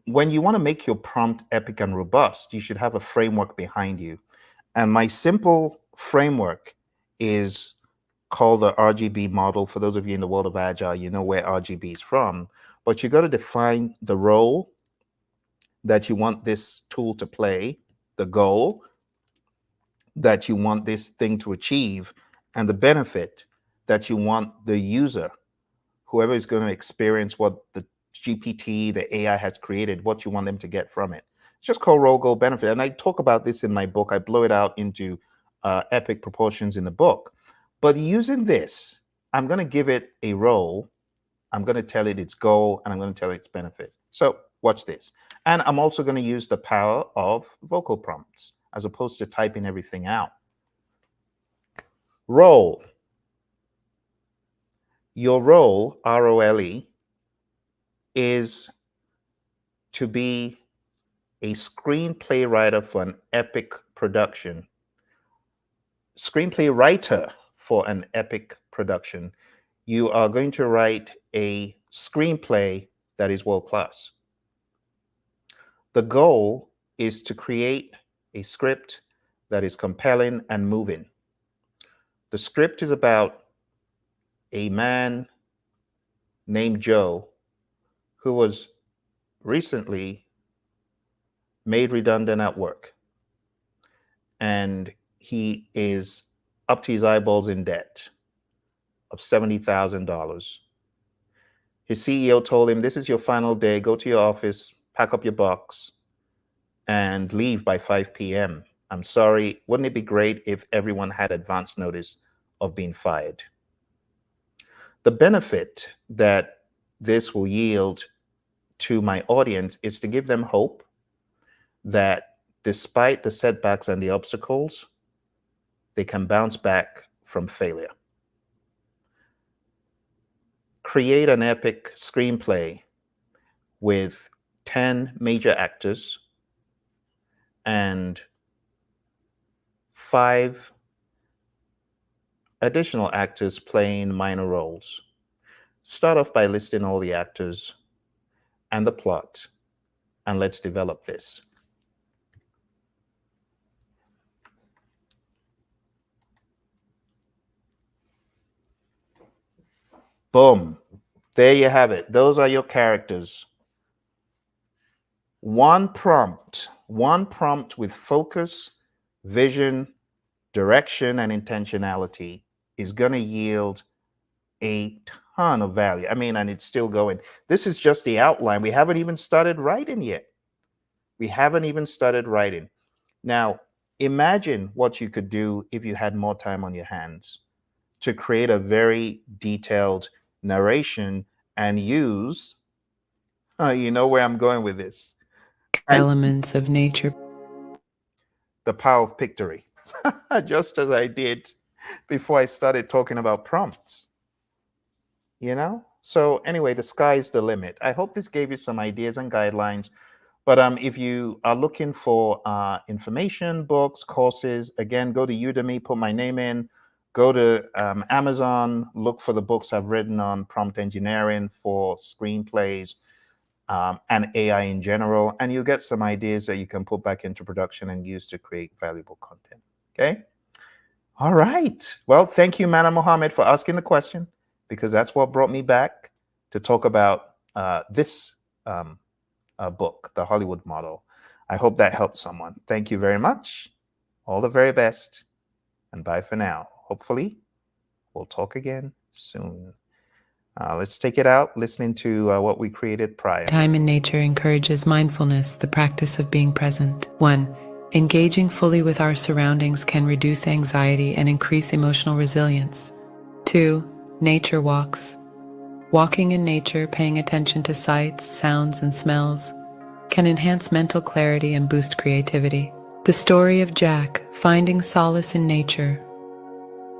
Speaker 1: when you want to make your prompt epic and robust, you should have a framework behind you. And my simple framework is called the RGB model. For those of you in the world of Agile, you know where RGB is from. But you got to define the role that you want this tool to play, the goal that you want this thing to achieve, and the benefit that you want the user, whoever is going to experience what the GPT, the AI has created, what you want them to get from it. It's just called role, goal, benefit. And I talk about this in my book. I blow it out into epic proportions in the book. But using this, I'm going to give it a role. I'm going to tell it its goal, and I'm going to tell it its benefit. So watch this. And I'm also going to use the power of vocal prompts as opposed to typing everything out. Role. Your role, ROLE, is to be a screenplay writer for an epic production. Screenplay writer for an epic production. You are going to write a screenplay that is world class. The goal is to create a script that is compelling and moving. The script is about a man named Joe who was recently made redundant at work, and he is up to his eyeballs in debt of $70,000. His CEO told him, "This is your final day. Go to your office, pack up your box, and leave by 5 p.m. I'm sorry. Wouldn't it be great if everyone had advance notice of being fired?" The benefit that this will yield to my audience is to give them hope that despite the setbacks and the obstacles, they can bounce back from failure. Create an epic screenplay with 10 major actors and 5 additional actors playing minor roles. Start off by listing all the actors and the plot, and let's develop this. Boom. There you have it. Those are your characters. One prompt with focus, vision, direction, and intentionality is going to yield a ton of value. I mean, and it's still going. This is just the outline. We haven't even started writing yet. We haven't even started writing. Now, imagine what you could do if you had more time on your hands to create a very detailed narration and use, you know where I'm going with this,
Speaker 5: Elements of nature.
Speaker 1: the power of Pictory, just as I did before I started talking about prompts. You know? So anyway, the sky's the limit. I hope this gave you some ideas and guidelines. But if you are looking for information, books, courses, again, go to Udemy, put my name in, go to Amazon, look for the books I've written on prompt engineering for screenplays and AI in general, and you'll get some ideas that you can put back into production and use to create valuable content. Okay? All right. Well, thank you, Mana Mohammed, for asking the question, because that's what brought me back to talk about this book, The Hollywood Model. I hope that helped someone. Thank you very much. All the very best. And bye for now. Hopefully, we'll talk again soon. Let's take it out listening to what we created prior.
Speaker 5: Time in nature encourages mindfulness, the practice of being present. 1. Engaging fully with our surroundings can reduce anxiety and increase emotional resilience. 2. Nature walks. Walking in nature, paying attention to sights, sounds, and smells, can enhance mental clarity and boost creativity. The story of Jack, finding solace in nature.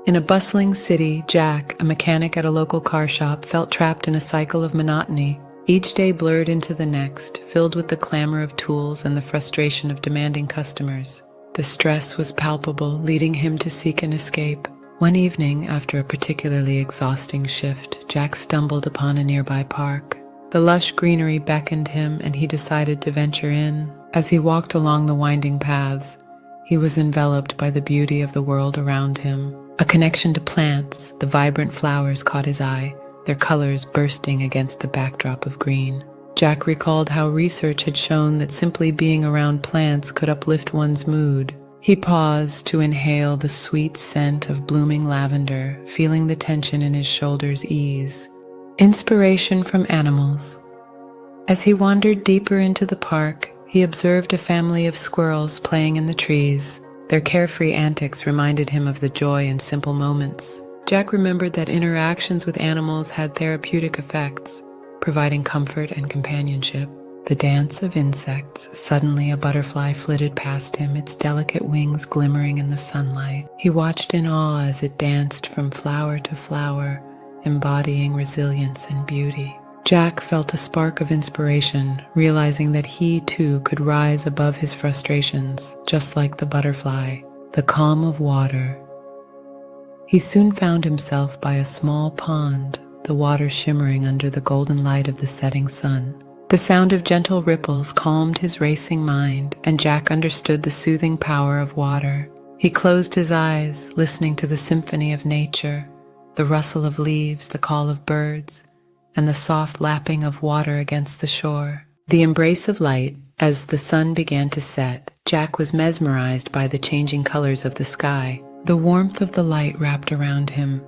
Speaker 5: In a bustling city, Jack, a mechanic at a local car shop, felt trapped in a cycle of monotony. Each day blurred into the next, filled with the clamor of tools and the frustration of demanding customers. The stress was palpable, leading him to seek an escape. One evening, after a particularly exhausting shift, Jack stumbled upon a nearby park. The lush greenery beckoned him, and he decided to venture in. As he walked along the winding paths, he was enveloped by the beauty of the world around him. A connection to plants, the vibrant flowers caught his eye, their colors bursting against the backdrop of green. Jack recalled how research had shown that simply being around plants could uplift one's mood. He paused to inhale the sweet scent of blooming lavender, feeling the tension in his shoulders ease. Inspiration from animals. As he wandered deeper into the park, he observed a family of squirrels playing in the trees. Their carefree antics reminded him of the joy in simple moments. Jack remembered that interactions with animals had therapeutic effects, providing comfort and companionship. The dance of insects. Suddenly a butterfly flitted past him, its delicate wings glimmering in the sunlight. He watched in awe as it danced from flower to flower, embodying resilience and beauty. Jack felt a spark of inspiration, realizing that he too could rise above his frustrations, just like the butterfly. The calm of water. He soon found himself by a small pond, the water shimmering under the golden light of the setting sun. The sound of gentle ripples calmed his racing mind, and Jack understood the soothing power of water. He closed his eyes, listening to the symphony of nature, the rustle of leaves, the call of birds, and the soft lapping of water against the shore. The embrace of light. As the sun began to set, Jack was mesmerized by the changing colors of the sky. The warmth of the light wrapped around him,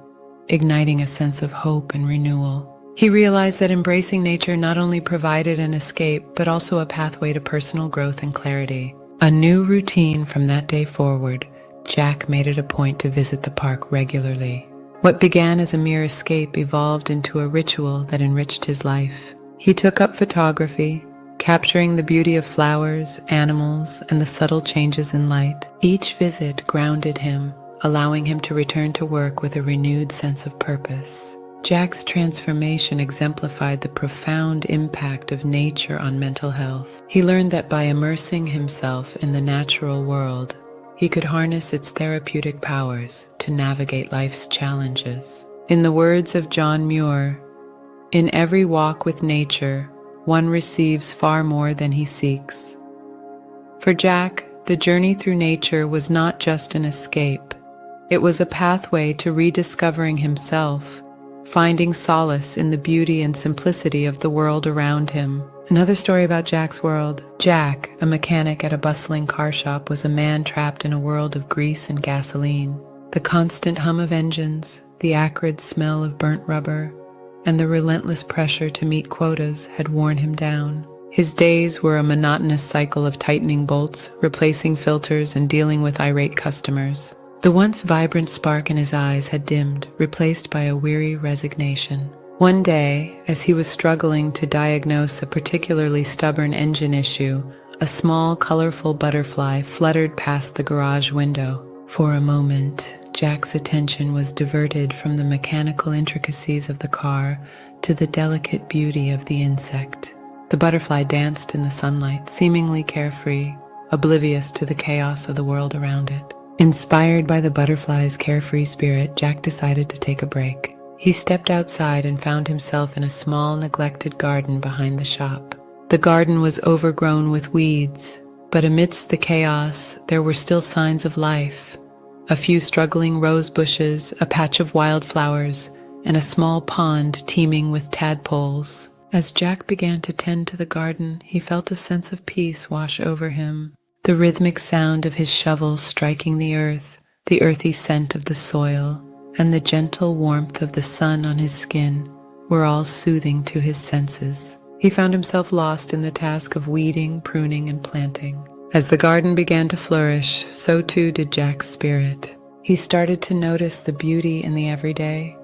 Speaker 5: igniting a sense of hope and renewal. He realized that embracing nature not only provided an escape, but also a pathway to personal growth and clarity. A new routine from that day forward, Jack made it a point to visit the park regularly. What began as a mere escape evolved into a ritual that enriched his life. He took up photography, capturing the beauty of flowers, animals, and the subtle changes in light. Each visit grounded him, allowing him to return to work with a renewed sense of purpose. Jack's transformation exemplified the profound impact of nature on mental health. He learned that by immersing himself in the natural world, he could harness its therapeutic powers to navigate life's challenges. In the words of John Muir, "In every walk with nature, one receives far more than he seeks." For Jack, the journey through nature was not just an escape. It was a pathway to rediscovering himself, finding solace in the beauty and simplicity of the world around him. Another story about Jack's world. Jack, a mechanic at a bustling car shop, was a man trapped in a world of grease and gasoline. The constant hum of engines, the acrid smell of burnt rubber, and the relentless pressure to meet quotas had worn him down. His days were a monotonous cycle of tightening bolts, replacing filters, and dealing with irate customers. The once vibrant spark in his eyes had dimmed, replaced by a weary resignation. One day, as he was struggling to diagnose a particularly stubborn engine issue, a small, colorful butterfly fluttered past the garage window. For a moment, Jack's attention was diverted from the mechanical intricacies of the car to the delicate beauty of the insect. The butterfly danced in the sunlight, seemingly carefree, oblivious to the chaos of the world around it. Inspired by the butterfly's carefree spirit, Jack decided to take a break. He stepped outside and found himself in a small, neglected garden behind the shop. The garden was overgrown with weeds, but amidst the chaos, there were still signs of life. A few struggling rose bushes, a patch of wildflowers, and a small pond teeming with tadpoles. As Jack began to tend to the garden, he felt a sense of peace wash over him. The rhythmic sound of his shovel striking the earthy scent of the soil, and the gentle warmth of the sun on his skin were all soothing to his senses. He found himself lost in the task of weeding, pruning, and planting. As the garden began to flourish, so too did Jack's spirit. He started to notice the beauty in the everyday,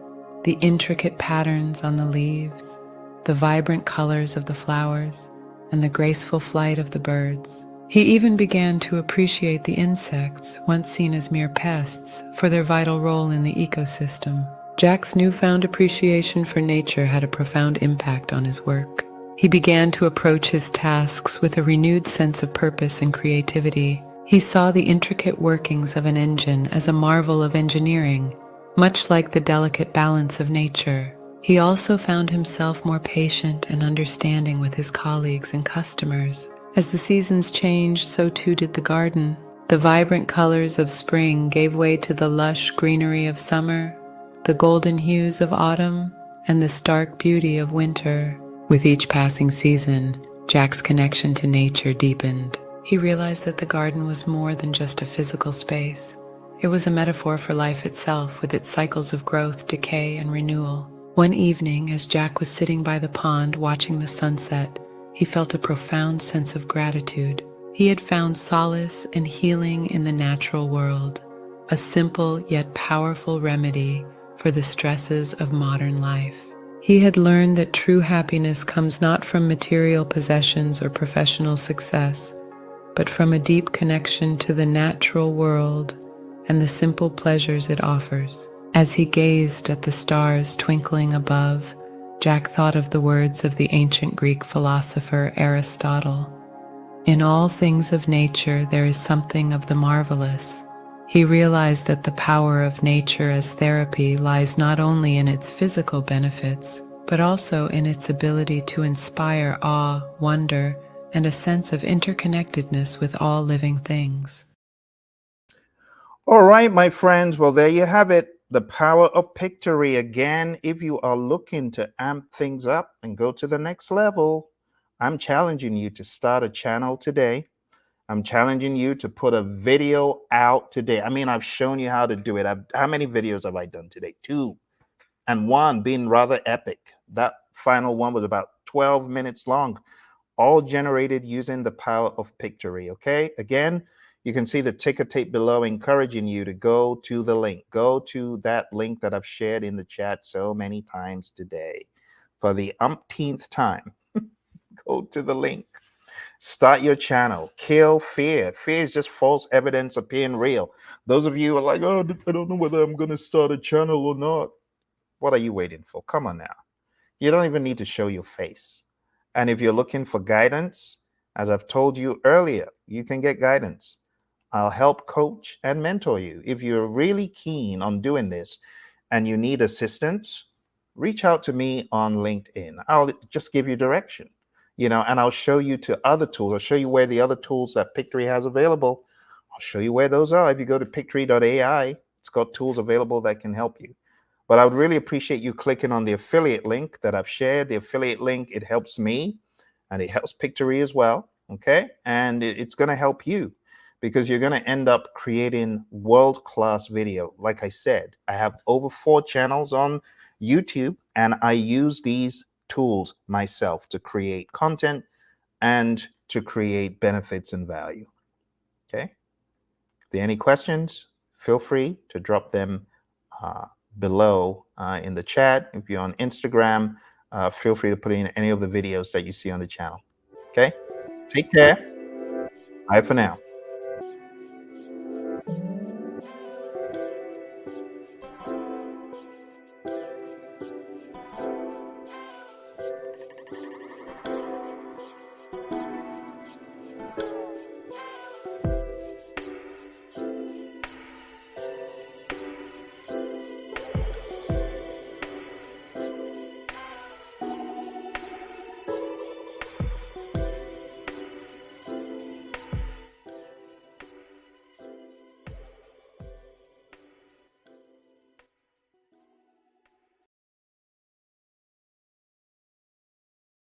Speaker 5: the intricate patterns on the leaves, the vibrant colors of the flowers, and the graceful flight of the birds. He even began to appreciate the insects, once seen as mere pests, for their vital role in the ecosystem. Jack's newfound appreciation for nature had a profound impact on his work. He began to approach his tasks with a renewed sense of purpose and creativity. He saw the intricate workings of an engine as a marvel of engineering, much like the delicate balance of nature. He also found himself more patient and understanding with his colleagues and customers. As the seasons changed, so too did the garden. The vibrant colors of spring gave way to the lush greenery of summer, the golden hues of autumn, and the stark beauty of winter. With each passing season, Jack's connection to nature deepened. He realized that the garden was more than just a physical space. It was a metaphor for life itself, with its cycles of growth, decay, and renewal. One evening, as Jack was sitting by the pond watching the sunset, he felt a profound sense of gratitude. He had found solace and healing in the natural world, a simple yet powerful remedy for the stresses of modern life. He had learned that true happiness comes not from material possessions or professional success, but from a deep connection to the natural world and the simple pleasures it offers. As he gazed at the stars twinkling above, Jack thought of the words of the ancient Greek philosopher Aristotle. In all things of nature there is something of the marvelous. He realized that the power of nature as therapy lies not only in its physical benefits, but also in its ability to inspire awe, wonder, and a sense of interconnectedness with all living things.
Speaker 1: All right, my friends. Well, there you have it. The power of Pictory. Again, if you are looking to amp things up and go to the next level, I'm challenging you to start a channel today. I'm challenging you to put a video out today. I mean, I've shown you how to do it. How many videos have I done today? 2, and one being rather epic. That final one was about 12 minutes long, all generated using the power of Pictory. Okay, again, you can see the ticker tape below encouraging you to go to the link. Go to that link that I've shared in the chat so many times today. For the umpteenth time, go to the link. Start your channel. Kill fear. Fear is just false evidence appearing real. Those of you who are like, oh, I don't know whether I'm going to start a channel or not. What are you waiting for? Come on now. You don't even need to show your face. And if you're looking for guidance, as I've told you earlier, you can get guidance. I'll help coach and mentor you. If you're really keen on doing this and you need assistance, reach out to me on LinkedIn. I'll just give you direction, and I'll show you to other tools. I'll show you where the other tools that Pictory has available. I'll show you where those are. If you go to pictory.ai, it's got tools available that can help you. But I would really appreciate you clicking on the affiliate link that I've shared. The affiliate link, it helps me and it helps Pictory as well. Okay. And it's going to help you because you're going to end up creating world-class video. Like I said, I have over 4 channels on YouTube and I use these tools myself to create content and to create benefits and value. Okay. If there are any questions, feel free to drop them below in the chat. If you're on Instagram, feel free to put in any of the videos that you see on the channel. Okay. Take care. Bye for now.